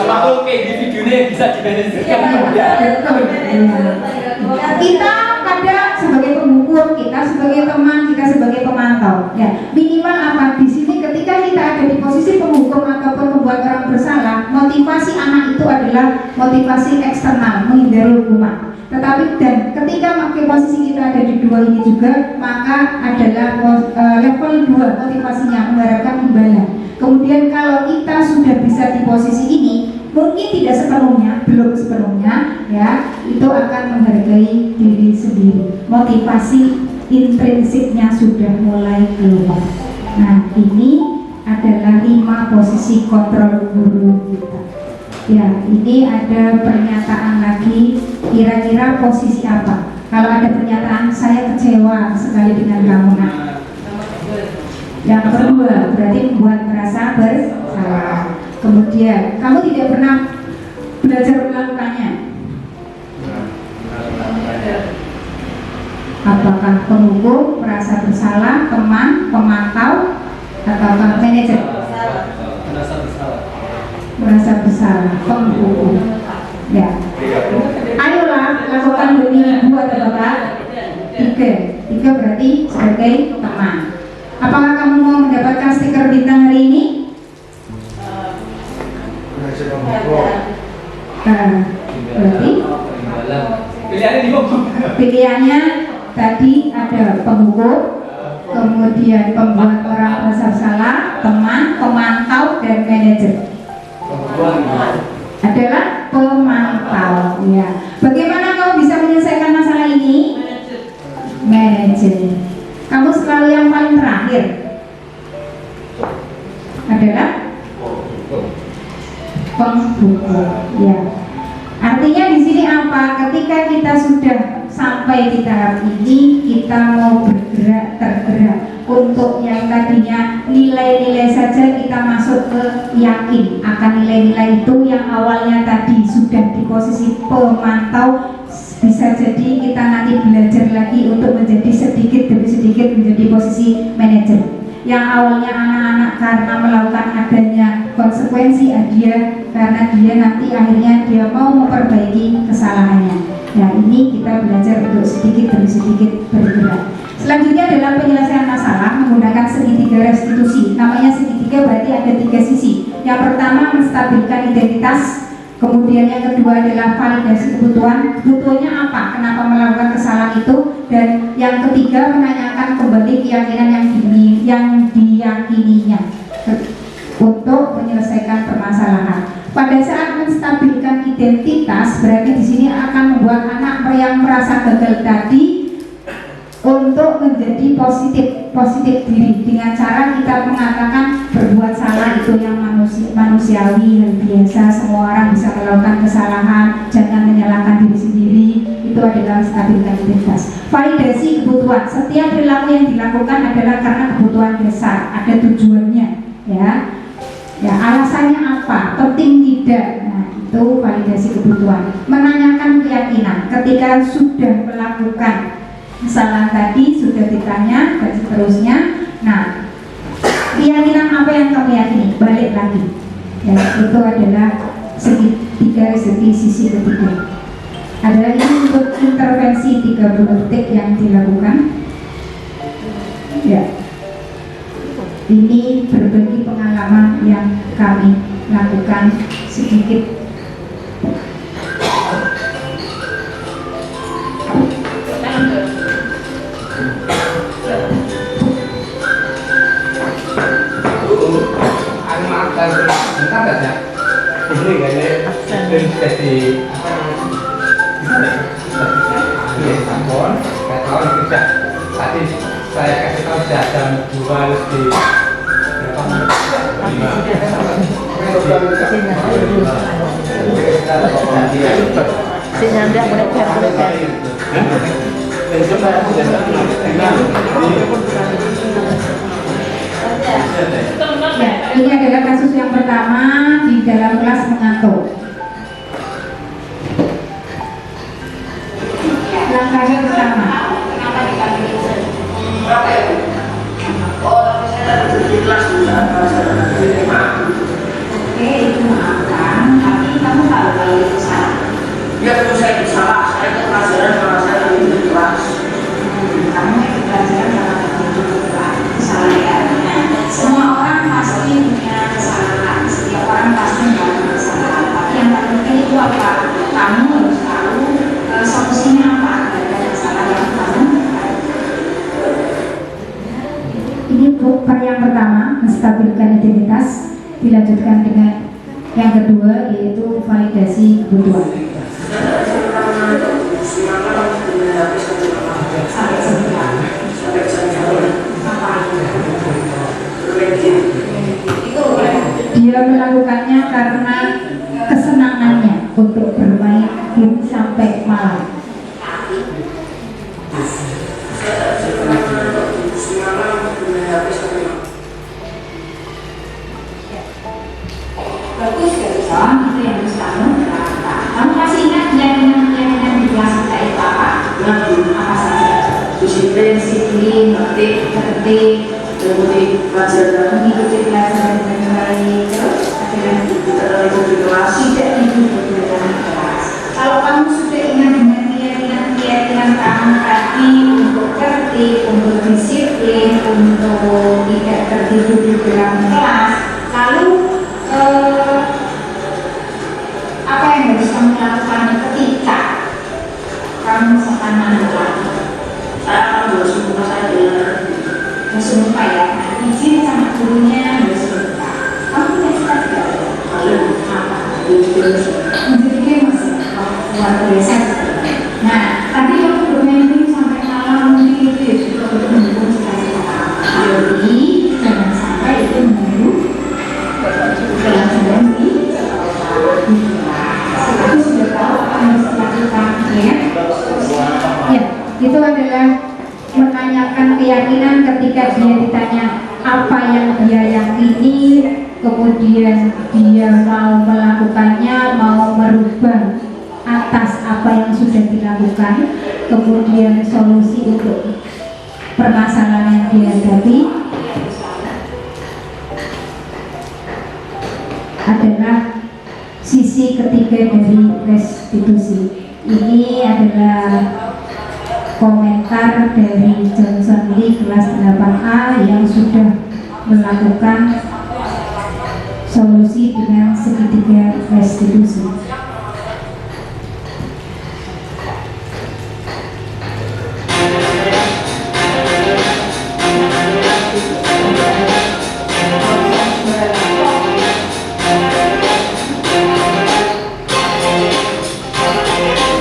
Kalau kayak di videonya bisa dimanajemen ya. Betul. Ya. Kita kadang sebagai pengukur, kita sebagai teman, kita sebagai pemantau. Ya, minimal apa di sini ketika kita ada di posisi penghukum ataupun membuat orang bersalah, motivasi anak itu adalah motivasi eksternal, menghindari hukuman. Tetapi dan ketika posisi kita ada di 2 ini juga, maka adalah level 2 motivasinya mengharapkan imbalan. Kemudian kalau kita sudah bisa di posisi ini, mungkin tidak sepenuhnya, belum sepenuhnya, ya, itu akan menghargai diri sendiri. Motivasi intrinsiknya sudah mulai keluar. Nah, ini adalah 5 posisi kontrol guru kita. Ya, ini ada pernyataan lagi, kira-kira posisi apa? Kalau ada pernyataan, saya kecewa sekali dengan kamu, nak. Yang kedua, berarti membuat merasa bersalah. Kemudian, kamu tidak pernah belajar melakukannya. Apakah penghukum, merasa bersalah, teman, pemantau, atau manajer? Merasa bersalah. Merasa bersalah, penghukum. Ya. Ayolah lakukan demi ibu atau bapak. 3 berarti sebagai teman. Apakah kamu mau mendapatkan stiker bintang hari ini? Berarti pilihannya tadi ada penghukum, kemudian pembuat orang merasa bersalah, teman, pemantau, dan manajer. Adalah pemantau, ya. Bagaimana kamu bisa menyelesaikan masalah ini? Manajer. Kamu selalu yang paling terakhir. Adalah penghukum, ya. Artinya di sini apa? Ketika kita sudah sampai di tahap ini, kita mau tergerak untuk yang tadinya nilai-nilai saja kita masuk ke yakin akan nilai-nilai itu yang awalnya tadi sudah di posisi pemantau, bisa jadi kita nanti belajar lagi untuk menjadi sedikit demi sedikit menjadi posisi manajer. Yang awalnya anak-anak karena melakukan adanya konsekuensi dia karena dia nanti akhirnya dia mau memperbaiki kesalahannya. Nah, ini kita belajar untuk sedikit demi sedikit bergerak. Selanjutnya adalah penyelesaian masalah menggunakan segitiga restitusi. Namanya segitiga berarti ada 3 sisi. Yang pertama menstabilkan identitas, kemudian yang kedua adalah validasi kebutuhan. Butuhnya apa? Kenapa melakukan kesalahan itu? Dan yang ketiga menanyakan kembali keyakinan yang diyakininya untuk menyelesaikan permasalahan. Pada saat menstabilkan identitas, berarti di sini akan membuat anak yang merasa gagal tadi untuk menjadi positif diri dengan cara kita mengatakan berbuat salah itu yang manusiawi, hal biasa, semua orang bisa melakukan kesalahan, jangan menyalahkan diri sendiri. Itu adalah menstabilkan identitas. Validasi kebutuhan, setiap perilaku yang dilakukan adalah karena kebutuhan dasar, ada tujuannya, ya. Ya, alasannya apa? Penting tidak? Nah, itu validasi kebutuhan. Menanyakan keyakinan. Ketika sudah melakukan kesalahan tadi, sudah ditanya dan seterusnya. Nah, keyakinan apa yang kamu yakini? Balik lagi. Ya, itu adalah sisi ketiga. Adalah ini untuk intervensi 30 detik yang dilakukan. Ya. Ini berbagi pengalaman yang kami lakukan sedikit. Ini kayaknya Sampon, saya tahu tidak. Tadi saya kasih tahu sudah jam 2 lebih berapa menit? 5. Sinyanda mulai berkuliah. Ya, ini adalah kasus yang pertama di dalam kelas mengantuk. Langkah yang pertama. Oke, itu maafkan, tapi kamu tahu kalau itu salah. Ya tentu saya itu salah, saya itu pelajaran kalau saya ini di kelas. Kamu itu pelajaran dalam hidup salah ya. Semua orang pasti punya kesalahan, setiap orang pasti punya kesalahan. Tapi yang paling penting itu apa? Kamu harus tahu solusinya apa dari masalah yang kamu. Ini part yang pertama, menstabilkan identitas. Dilanjutkan dengan yang kedua, yaitu validasi kebutuhan. Dia melakukannya karena kesenangannya untuk bermain game sampai malam. Bagus ya, itu yang harus kamu lakukan. Kamu masih ingat keyakinan di kelas kita itu apa? Apa saja? Disiplin, tertib, Mengikuti pelajaran dengan baik. Terus ada lagi di kelas. tidak tidur di dalam kelas. Kalau kamu sudah ingat dengan keyakinan kamu tadi untuk tertib, untuk disiplin, untuk tidak tertidur di dalam kelas, lalu apa yang harus kamu lakukan ketika kamu sekarang Saya akan bersumpah saya dengan bersumpah ya, izin sama gurunya bersumpah. Kamu punya cita-cita apa? Menjadi gamers ya, luar biasa. Nah, tadi waktu bermain game sampai malam mungkin itu ya juga mendukung cita-cita. Jadi jangan sampai itu mengganggu pelajaran di aku sudah tahu apa yang harus dilakukan ya. Ya, itu adalah menanyakan keyakinan ketika dia ditanya apa yang dia yakini, kemudian dia mau melakukannya, mau merubah atas apa yang sudah dilakukan, kemudian solusi untuk permasalahan yang dihadapi adalah sisi ketiga dari restitusi. Ini adalah komentar dari Johnson Lee kelas 8A yang sudah melakukan solusi dengan segitiga restitusi.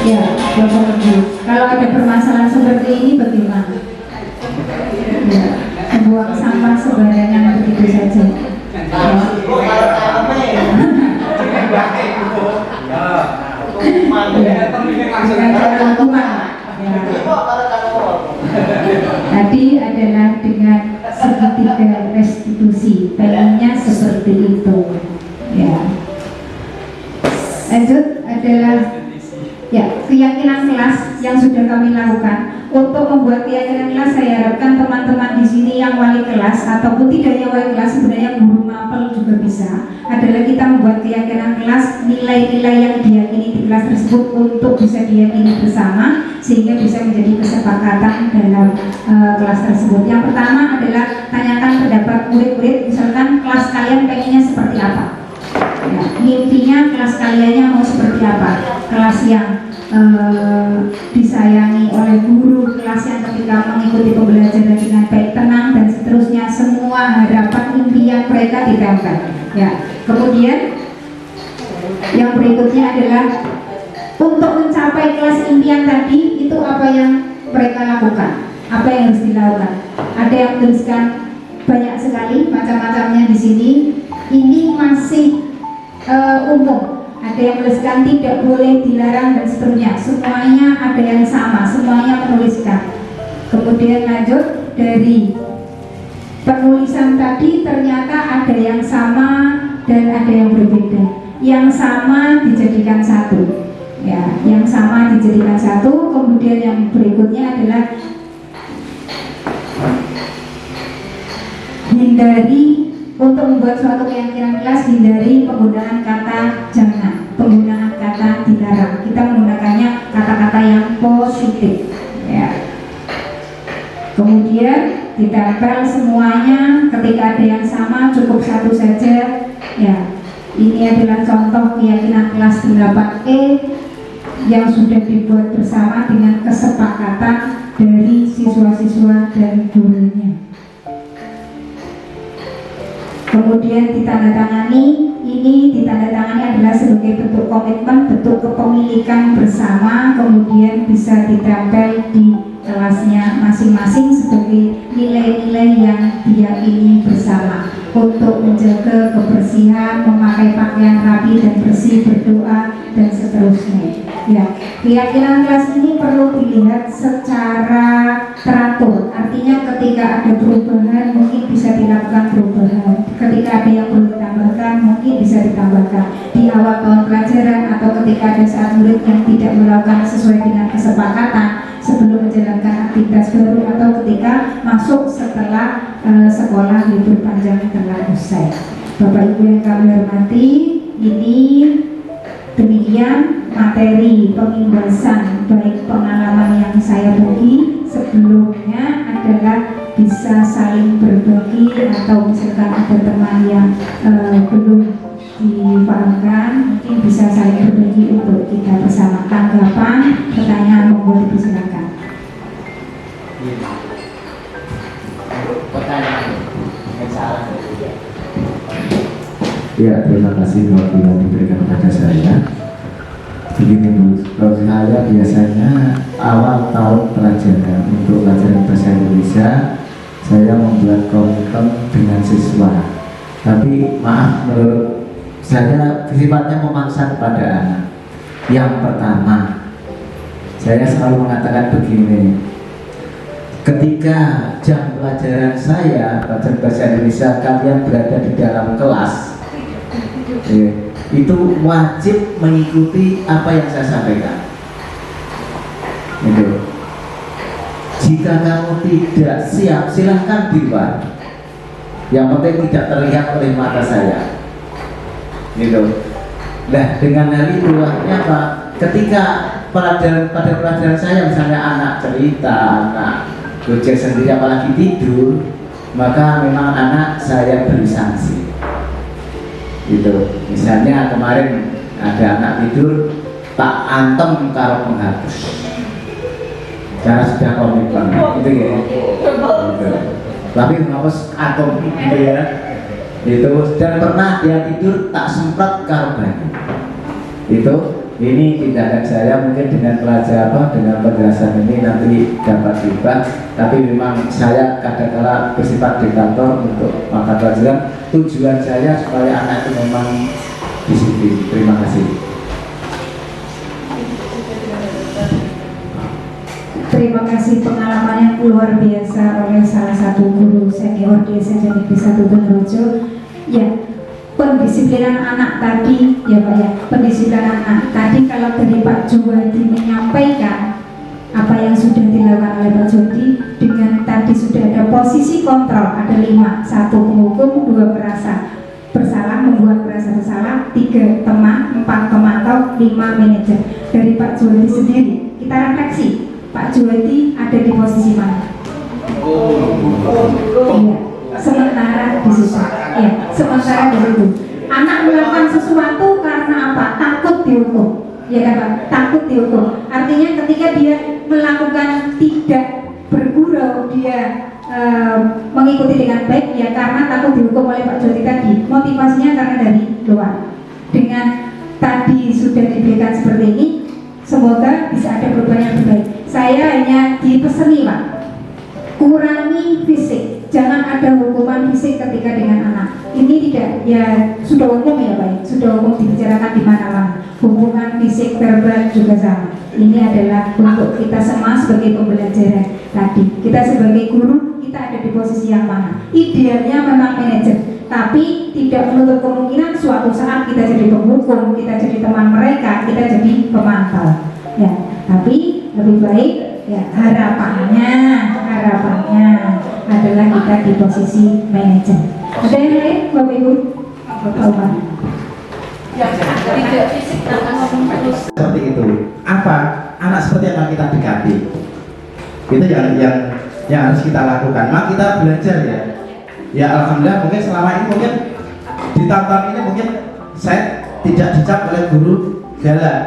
Ya, Bapak Ibu, kalau ada permasalahan seperti ini bagaimana? Ya, membuang sampah sembarangan begitu saja. Tadi adalah dengan segitiga restitusi, pengennya seperti itu. Ya. Lanjut adalah ya keyakinan kelas yang sudah kami lakukan. Untuk membuat keyakinan kelas, saya harapkan teman-teman di sini yang wali kelas ataupun tidak yang wali kelas, sebenarnya guru mapel juga bisa, adalah kita membuat keyakinan kelas, nilai-nilai yang diyakini di kelas tersebut untuk bisa diyakini bersama sehingga bisa menjadi kesepakatan dalam kelas tersebut. Yang pertama adalah tanyakan pendapat murid-murid, misalkan kelas kalian pengennya seperti apa? Ya, mimpinya kelas kaliannya mau seperti apa? Kelas yang disayangi oleh guru, kelas yang ketika mengikuti pembelajaran dengan baik, tenang dan seterusnya, semua harapan impian mereka ditempel. Ya, kemudian yang berikutnya adalah untuk mencapai kelas impian tadi itu apa yang mereka lakukan, apa yang harus dilakukan. Ada yang menuliskan banyak sekali macam-macamnya di sini. Ini masih umum. ada yang menuliskan tidak boleh, dilarang dan seterusnya. Semuanya ada yang sama, semuanya menuliskan. Kemudian lanjut dari penulisan tadi ternyata ada yang sama dan ada yang berbeda. Yang sama dijadikan satu. Ya, yang sama dijadikan satu. Kemudian yang berikutnya adalah hindari untuk membuat suatu keyakinan kelas, hindari penggunaan kata jangan, penggunaan kata dilarang. Kita menggunakannya kata-kata yang positif. Ya. Kemudian ditempel semuanya. Ketika ada yang sama cukup satu saja. Ya, ini adalah contoh keyakinan kelas 8E yang sudah dibuat bersama dengan kesepakatan dari siswa-siswa dan gurunya. Kemudian ditandatangani, ini ditandatangani adalah sebagai bentuk komitmen, bentuk kepemilikan bersama, kemudian bisa ditempel di kelasnya masing-masing sebagai nilai-nilai yang diyakini bersama untuk menjaga kebersihan, memakai pakaian rapi dan bersih, berdoa dan seterusnya. Ya, keyakinan kelas ini perlu dilihat secara teratur. Artinya ketika ada perubahan mungkin bisa dilakukan perubahan. Ketika ada yang perlu ditambahkan mungkin bisa ditambahkan di awal tahun pelajaran atau ketika ada saat murid yang tidak melakukan sesuai dengan kesepakatan sebelum menjalankan aktivitas baru atau ketika masuk setelah sekolah libur panjang telah usai. Bapak Ibu yang kami hormati, ini demikian materi pemimbasan baik pengalaman yang saya bagi sebelumnya adalah bisa saling berbagi atau misalkan ada teman yang belum dipahamkan mungkin bisa saling berbagi untuk kita bersama. Tanggapan, pertanyaan monggo dipersilakan. Pertanyaan, salah. Ya, terima kasih waktu yang diberikan kepada saya. Begini Bu, kalau saya biasanya awal tahun pelajaran untuk pelajaran bahasa Indonesia saya membuat komitmen dengan siswa. Tapi maaf, menurut saya sifatnya memaksa kepada anak. Yang pertama, saya selalu mengatakan begini: ketika jam pelajaran saya pelajaran bahasa Indonesia kalian berada di dalam kelas, itu wajib mengikuti apa yang saya sampaikan. Itu. Jika kamu tidak siap, silahkan di luar. Yang penting tidak terlihat oleh mata saya. Gitu. Nah, dengan hal itu artinya apa? Ketika pada pelajaran saya misalnya anak cerita, anak gojek sendiri apalagi tidur, maka memang anak saya beri sanksi. Gitu. Misalnya kemarin ada anak tidur tak antem karo penghapus karena sudah komitmen itu ya. Gitu. Tapi penghapus atom gitu ya. Itu dan pernah dia tidur tak semprot karo banyu. Itu ini tindakan saya mungkin dengan dengan penjelasan ini nanti dapat diubah, tapi memang saya kadang-kala bersifat diktator untuk mata pelajaran. Tujuan saya supaya anak itu memang disiplin. Terima kasih. Terima kasih pengalaman yang luar biasa oleh salah satu guru senior di SMP Negeri 1 Benerojo. Ya, pendisiplinan anak tadi, ya Pak ya, pendisiplinan anak tadi kalau dari Pak Juwadi menyampaikan apa yang sudah dilakukan oleh Pak Jody dengan tadi sudah ada posisi kontrol, ada 5, 1 penghukum, 2 merasa bersalah, membuat merasa bersalah, 3 teman, 4 pemantau, 5 manajer. Dari Pak Juwadi sendiri kita refleksi, Pak Juwadi ada di posisi mana? Iya, sementara di situ. Ya, sementara di situ. Anak melakukan sesuatu karena apa? Takut dihukum. Ya kan Pak? Takut dihukum. Artinya ketika dia melakukan tidak bergurau, dia mengikuti dengan baik ya karena takut dihukum oleh Pak Jody tadi. Motivasinya karena dari luar. Dengan tadi sudah diberikan seperti ini, semoga bisa ada perubahan yang terbaik. Saya hanya dipeseni Pak, kurangi fisik, jangan ada hukuman fisik ketika dengan anak. Ini tidak ya sudah umum ya Pak, sudah umum dibicarakan di mana-mana. Hubungan fisik verbal juga sama. Ini adalah untuk kita semua sebagai pembelajaran tadi. Kita sebagai guru, kita ada di posisi yang mana? Idealnya memang manajer, tapi tidak menutup kemungkinan suatu saat kita jadi penghukum, kita jadi teman mereka, kita jadi pemantau. Ya, tapi lebih baik ya harapannya adalah kita di posisi manajer. Ada yang lain, Bapak Ibu? Bapak Umar. Tidak fisik akan ngomong terus. Seperti itu. Apa? Anak seperti apa kita dekati? Itu yang harus kita lakukan. Maka kita belajar ya. Ya alhamdulillah mungkin selama ini mungkin di tahun-tahun ini mungkin saya tidak dicap oleh guru galak.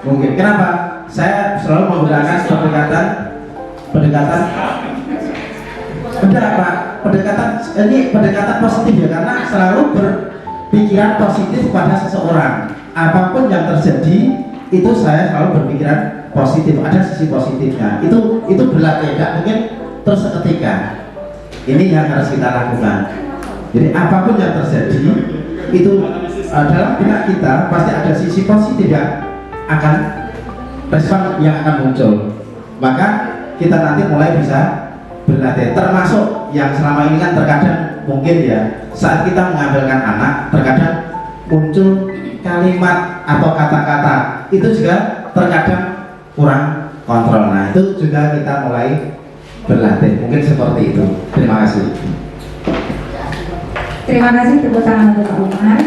Mungkin kenapa? Saya selalu menggunakan pendekatan pendekatan positif ya, karena selalu berpikiran positif pada seseorang. Apapun yang terjadi itu saya selalu berpikiran positif, ada sisi positifnya. Itu berlaku tidak mungkin terus seketika. Ini yang harus kita lakukan. Jadi apapun yang terjadi itu dalam benak kita pasti ada sisi positif yang akan respon yang akan muncul. Maka kita nanti mulai bisa berlatih, termasuk yang selama ini kan terkadang mungkin ya saat kita mengambilkan anak terkadang muncul kalimat atau kata-kata itu juga terkadang kurang kontrol. Nah itu juga kita mulai berlatih, mungkin seperti itu. Terima kasih. Terima kasih, tepuk tangan untuk Pak Umar.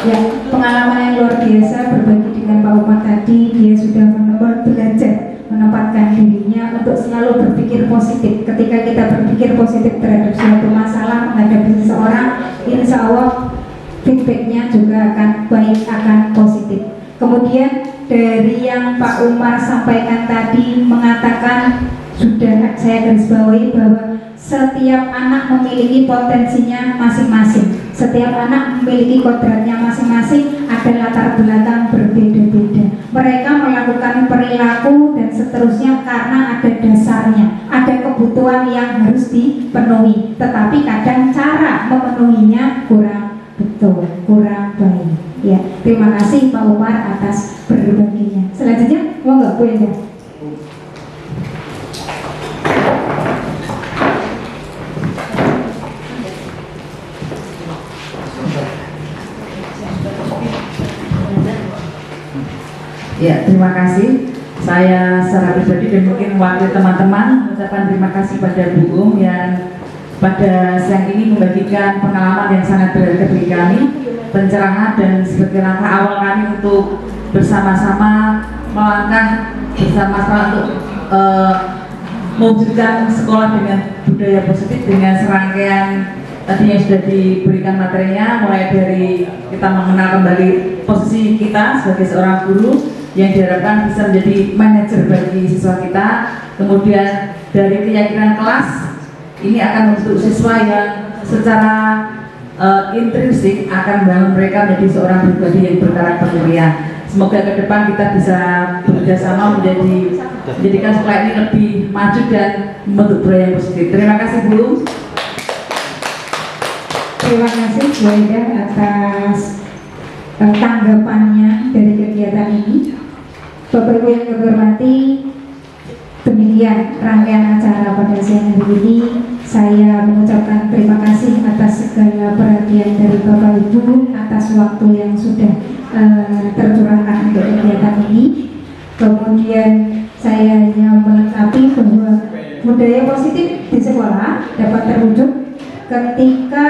Ya, pengalaman yang luar biasa berbagi dengan Pak Umar tadi. Dia sudah belajar menempatkan dirinya untuk selalu berpikir positif. Ketika kita berpikir positif terhadap suatu masalah, menghadapi seseorang, insya Allah feedbacknya juga akan baik, akan positif. Kemudian dari yang Pak Umar sampaikan tadi mengatakan, sudah saya garis bawahi bahwa setiap anak memiliki potensinya masing-masing. Setiap anak memiliki kodratnya masing-masing, ada latar belakang berbeda-beda. Mereka melakukan perilaku dan seterusnya karena ada dasarnya, ada kebutuhan yang harus dipenuhi. Tetapi kadang cara memenuhinya kurang betul, kurang baik. Ya, terima kasih Pak Umar atas berbaginya. Selanjutnya, monggo Bu Endah. Ya, terima kasih. Saya secara pribadi dan mungkin wakil teman-teman mengucapkan terima kasih pada Bu yang pada siang ini membagikan pengalaman yang sangat berharga bagi kami, pencerahan dan sebagai langkah awal kami untuk bersama-sama melangkah bersama-sama untuk mewujudkan sekolah dengan budaya positif dengan serangkaian tadi yang sudah diberikan materinya, mulai dari kita mengenal kembali posisi kita sebagai seorang guru yang diharapkan bisa menjadi manajer bagi siswa kita, kemudian dari keyakinan kelas ini akan membentuk siswa yang secara intrinsik akan membangun mereka menjadi seorang pribadi yang berkarakter mulia. Semoga ke depan kita bisa bekerjasama menjadikan sekolah ini lebih maju dan membentuk budaya yang positif. Terima kasih Bu. Terima kasih Bu Endah atas tanggapannya dari kegiatan ini. Bapak Ibu yang kami hormati, demikian rangkaian acara pada siang hari ini. Saya mengucapkan terima kasih atas segala perhatian dari Bapak Ibu, atas waktu yang sudah tercurahkan untuk kegiatan ini. Kemudian saya hanya melengkapi bahwa budaya positif di sekolah dapat terwujud ketika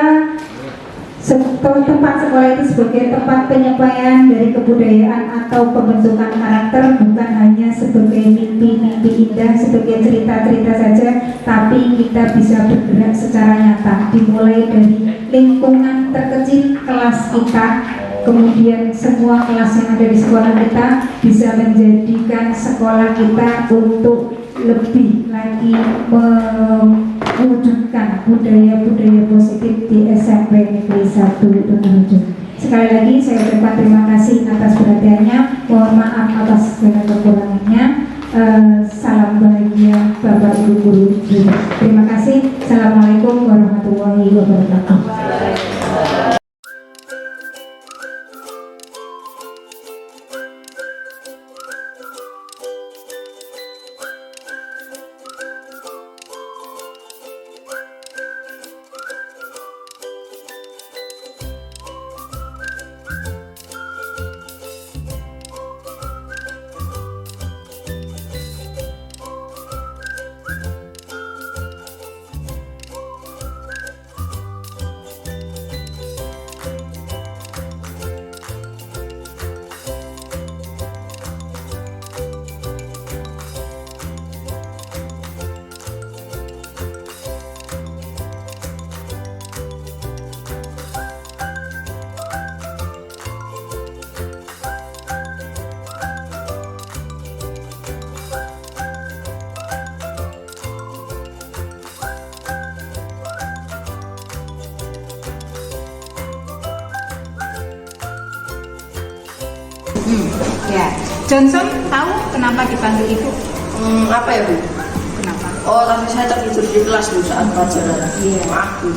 tempat sekolah itu sebagai tempat penyampaian dari kebudayaan atau pembentukan karakter, bukan hanya sebagai mimpi-mimpi indah, sebagai cerita-cerita saja, tapi kita bisa bergerak secara nyata, dimulai dari lingkungan terkecil kelas kita, kemudian semua kelas yang ada di sekolah kita bisa menjadikan sekolah kita untuk lebih lagi mewujudkan budaya-budaya positif di SMP Negeri 1 Donohujo. Sekali lagi saya ucapkan terima kasih atas perhatiannya, mohon maaf atas segala kekurangannya. Salam bahagia Bapak Ibu Guru. Terima kasih. Assalamualaikum warahmatullahi wabarakatuh. Ya, Johnson tahu kenapa dipanggil ibu? Apa ya Bu? Kenapa? Oh, tadi saya tertidur di kelas Bu saat pelajaran. Iya. Maaf Bu.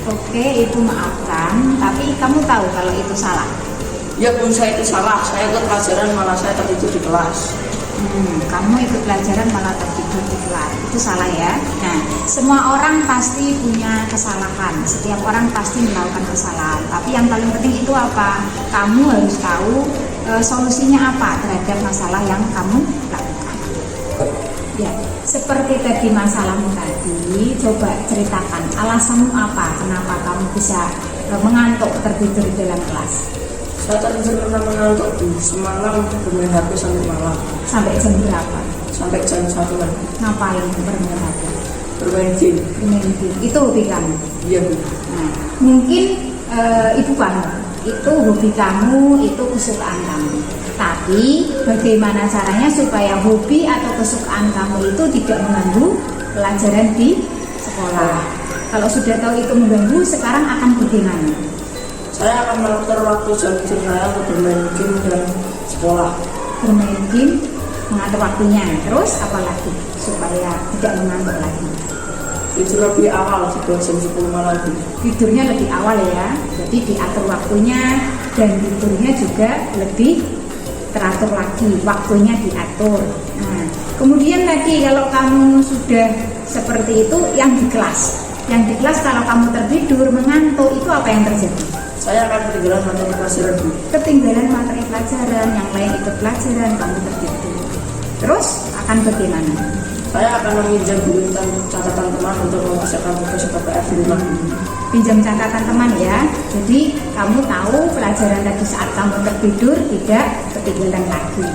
Oke, ibu maafkan, tapi kamu tahu kalau itu salah. Ya Bu, saya itu salah. Saya ikut pelajaran malah saya tertidur di kelas. Kamu ikut pelajaran malah tertidur di kelas, itu salah ya. Nah, semua orang pasti punya kesalahan, setiap orang pasti melakukan kesalahan. Tapi yang paling penting itu apa? Kamu harus tahu solusinya apa terhadap masalah yang kamu lakukan. Ya, seperti tadi masalahmu tadi, coba ceritakan alasanmu apa, kenapa kamu bisa mengantuk tertidur di dalam kelas. Saya tertidur karena mengantuk Bu. Semalam bermain HP sampai malam. Sampai jam berapa? Sampai jam 1 lagi. Ngapain bermain HP? Bermain game. Bermain game. Itu hobi kamu? Iya Bu. Nah, mungkin ibu paham, itu hobi kamu, itu kesukaan kamu. Tapi bagaimana caranya supaya hobi atau kesukaan kamu itu tidak mengganggu pelajaran di sekolah? Kalau sudah tahu itu mengganggu, sekarang akan bagaimana? Saya akan mengatur waktu jam tidur saya untuk bermain game dan sekolah. Bermain game, mengatur waktunya. Terus apa lagi supaya tidak mengantuk lagi? Tidur lebih awal, tidur jam 10 malam Bu. Tidurnya lebih awal ya, jadi diatur waktunya dan tidurnya juga lebih teratur lagi, waktunya diatur. Nah, kemudian tadi kalau kamu sudah seperti itu, yang di kelas kalau kamu tertidur mengantuk itu apa yang terjadi? Saya akan ketinggalan materi pelajaran Bu. Ketinggalan materi pelajaran, yang lain ikut pelajaran, kamu tertidur. Terus akan bagaimana? Saya akan meminjam buku dan catatan teman untuk mempersiapkan tugas KPR di rumah. Pinjam catatan teman ya. Jadi kamu tahu pelajaran tadi saat kamu tertidur tidak ketinggalan lagi.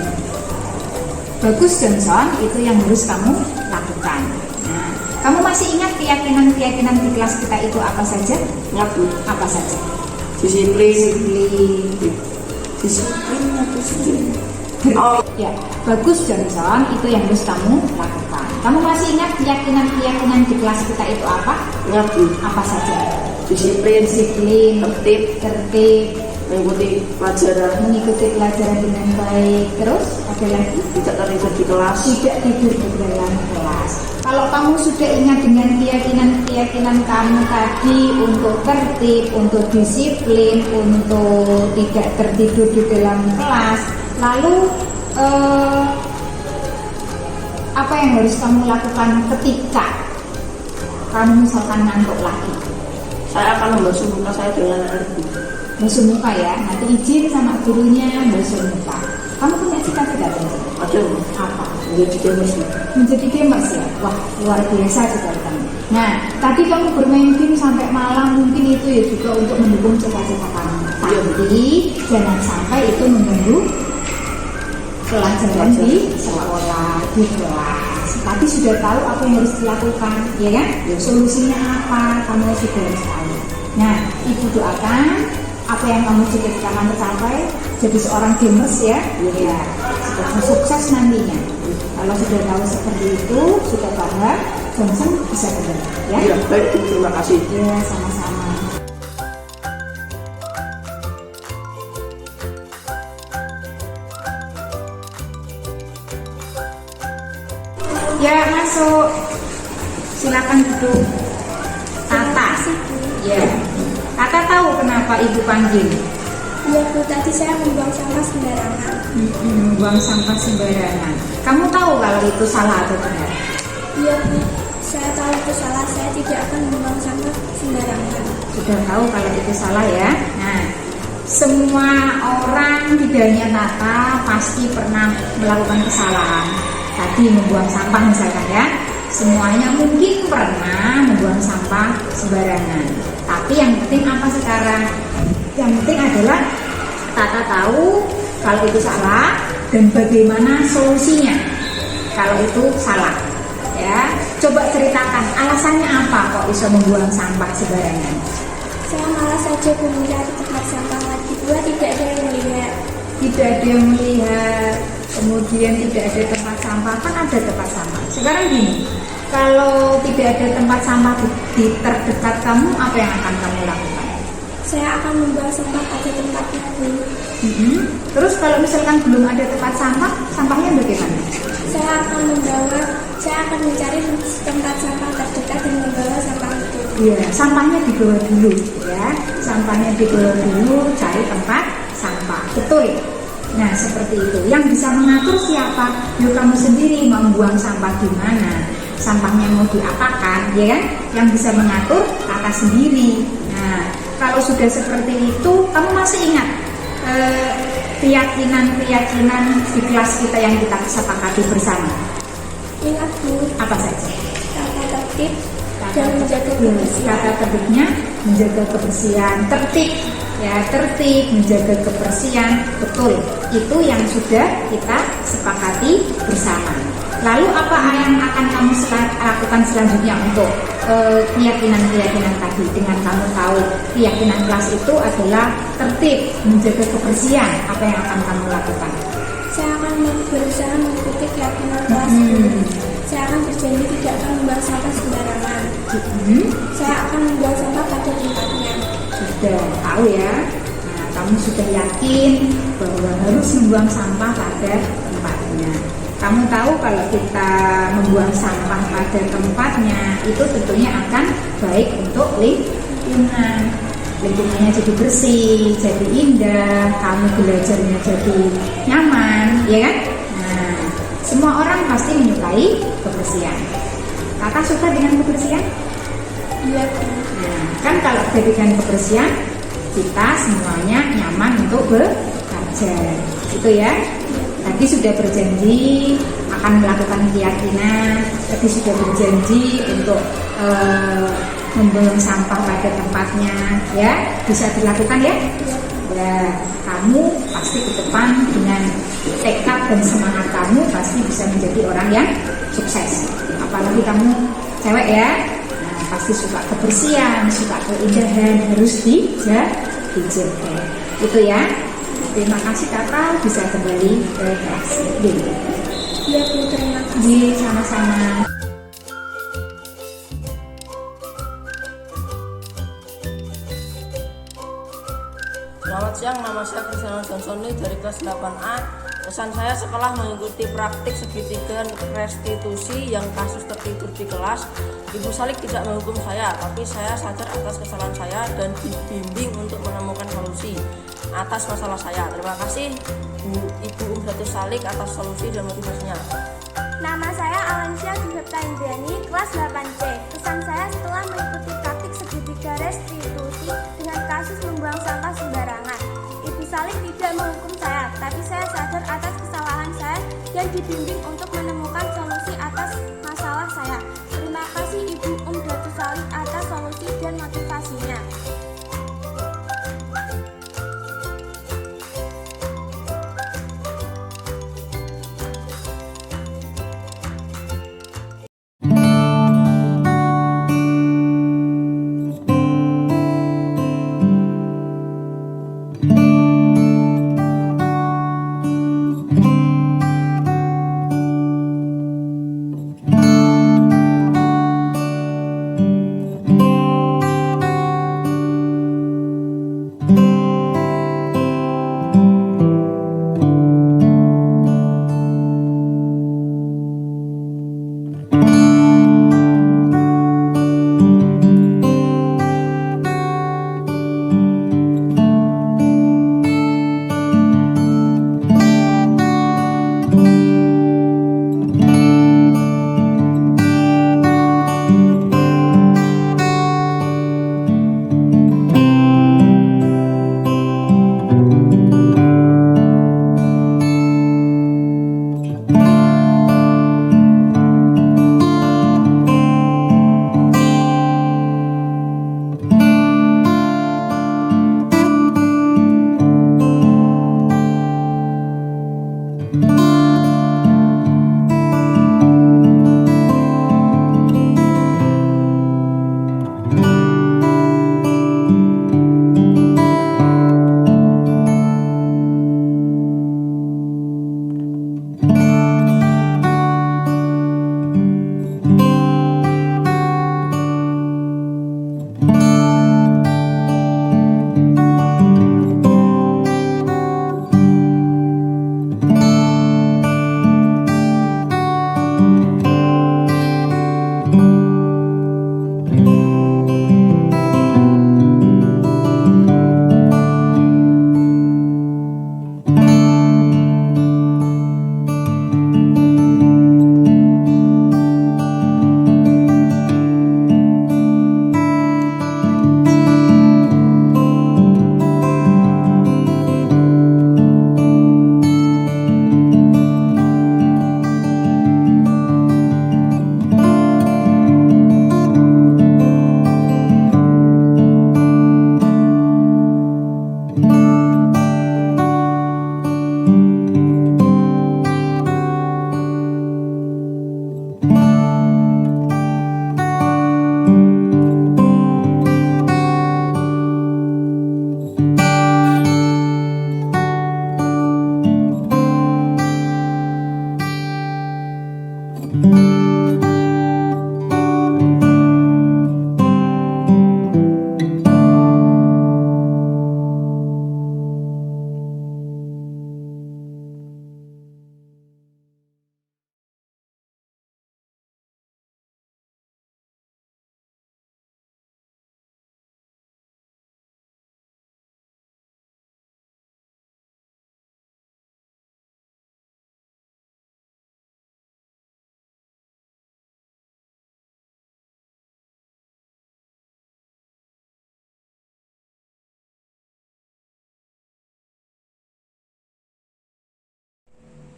Bagus Johnson, itu yang harus kamu lakukan. Nah, kamu masih ingat keyakinan-keyakinan di kelas kita itu apa saja? Ingat Bu. Apa saja? Disiplin. Disiplin. Oh. Ya, bagus Johnson, itu yang harus kamu lakukan. Kamu masih ingat keyakinan-keyakinan di kelas kita itu apa? Ingat Bu. Apa saja? Disiplin, tertib, mengikuti pelajaran dengan baik. Terus ada lagi? tidak tertidur di kelas. Tidak tidur di dalam kelas. Kalau kamu sudah ingat dengan keyakinan kamu tadi untuk tertib, untuk disiplin, untuk tidak tertidur di dalam kelas, lalu apa yang harus kamu lakukan ketika kamu misalkan ngantuk lagi? Saya akan membasuh muka saya dengan air Bu. Basuh muka ya, nanti izin sama gurunya basuh muka. Kamu punya cita-cita Johnson? Ada Bu. Apa? Menjadi gamers Bu. Menjadi gamers ya? Wah, luar biasa juga kamu. Nah, tadi kamu bermain game sampai malam, mungkin itu ya juga untuk mendukung cita-cita kamu. Tapi jangan sampai itu mengganggu pelajaran di sekolah, di kelas. Tapi sudah tahu apa yang harus dilakukan, ya kan? Solusinya apa? Kamu sudah harus tahu. Nah, ibu doakan apa yang kamu cita-citakan tercapai, jadi seorang gamers ya, ya, sudah sukses nantinya. Kalau sudah tahu seperti itu, sudah paham, Johnson bisa benar, ya? Iya, baik Bu, terima kasih. Ya, sama-sama. Ya, masuk. Silakan duduk. Tata. Ya. Tata tahu kenapa ibu panggil? Iya Bu, tadi saya membuang sampah sembarangan. Buang sampah sembarangan. Kamu tahu kalau itu salah atau benar? Iya Bu, saya tahu itu salah. Saya tidak akan membuang sampah sembarangan. Sudah tahu kalau itu salah ya. Nah, semua orang tidak hanya Tata pasti pernah melakukan kesalahan. Tadi membuang sampah misalkan ya. Semuanya mungkin pernah membuang sampah sembarangan. Tapi yang penting apa sekarang? Yang penting adalah Tata tahu kalau itu salah dan bagaimana solusinya kalau itu salah. Ya, coba ceritakan alasannya apa kok bisa membuang sampah sembarangan? Saya malas saja mencari tempat sampah lagi. Dua, tidak ada yang melihat. Tidak ada yang melihat, kemudian tidak ada tempat sampah, kan ada tempat sampah. Sekarang gini, kalau tidak ada tempat sampah di terdekat kamu, apa yang akan kamu lakukan? Saya akan membuang sampah pada tempatnya dulu. Terus kalau misalkan belum ada tempat sampah, sampahnya bagaimana? Saya akan mencari tempat sampah terdekat dan membawa sampah itu. Iya, sampahnya dibawa dulu ya. Sampahnya dibawa dulu, cari tempat sampah. Betul. Nah, seperti itu. Yang bisa mengatur siapa? Yuk kamu sendiri mau buang sampah di mana? Sampahnya mau diapakan, ya kan? Yang bisa mengatur kakak sendiri. Nah, kalau sudah seperti itu, kamu masih ingat keyakinan di kelas kita yang kita sepakati bersama? Ingat Bu, Apa saja? tata tertib dan menjaga kebersihan. Kata tertibnya menjaga kebersihan, tertib ya, tertib, menjaga kebersihan, betul. Itu yang sudah kita sepakati bersama. Lalu apa yang akan kamu lakukan selanjutnya untuk keyakinan-keyakinan tadi? Dengan kamu tahu keyakinan kelas itu adalah tertib, menjaga kebersihan, apa yang akan kamu lakukan? Saya akan berusaha mengikuti keyakinan kelas itu. Saya akan berjanji tidak akan membuang sampah sembarangan. Saya akan membuang sampah pada tempatnya. Sudah tahu ya. Nah, kamu sudah yakin bahwa harus membuang sampah pada tempatnya. Kamu tahu kalau kita membuang sampah pada tempatnya itu tentunya akan baik untuk lingkungan. Lingkungannya jadi bersih, jadi indah, kamu belajarnya jadi nyaman, ya kan? Nah, semua orang pasti menyukai kebersihan. Kakak suka dengan kebersihan? Iya. Nah, kan kalau dengan kebersihan kita semuanya nyaman untuk bekerja, gitu ya. Tadi sudah berjanji akan melakukan keyakinan, tadi sudah berjanji untuk membuang sampah pada tempatnya, ya bisa dilakukan ya. Ya, kamu pasti ke depan dengan tekad dan semangat kamu pasti bisa menjadi orang yang sukses. Apalagi kamu cewek ya, nah, pasti suka kebersihan, suka keindahan, harus dijaga. Itu ya. Terima kasih kakak, bisa kembali ke kelas. Iya Bu, terima kasih. Sama-sama. Selamat siang, nama saya Kristiana Johnsoni dari kelas 8A. Pesan saya setelah mengikuti praktik segitiga restitusi yang kasus tertidur di kelas, Ibu Salik tidak menghukum saya, tapi saya sadar atas kesalahan saya dan dibimbing untuk menemukan solusi atas masalah saya. Terima kasih Ibu Umdatu Salik atas solusi dan motivasinya. Nama saya Alensia Dihepta Indriani, kelas 8C. Pesan saya setelah mengikuti praktik segitiga restitusi dengan kasus membuang sampah sembarangan, Ibu Salik tidak menghukum saya, tapi saya sadar atas kesalahan saya dan dibimbing untuk menemukan solusi atas masalah saya. Terima kasih Ibu Umdatu Salik atas solusi dan motivasinya.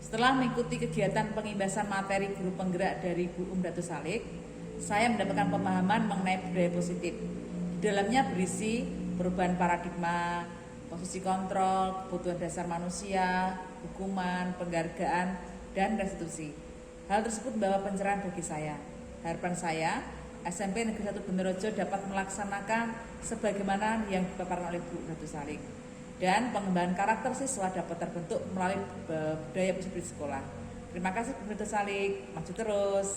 Setelah mengikuti kegiatan pengibasan materi guru penggerak dari Bu Datu Salik, saya mendapatkan pemahaman mengenai budaya positif. Di dalamnya berisi perubahan paradigma, posisi kontrol, kebutuhan dasar manusia, hukuman, penghargaan, dan restitusi. Hal tersebut membawa pencerahan bagi saya. Harapan saya, SMP Negeri 1 Benerojo dapat melaksanakan sebagaimana yang dipaparkan oleh Bu Datu Salik. Dan pengembangan karakter siswa dapat terbentuk melalui budaya positif di sekolah. Terima kasih Bu Datu Salik, maju terus.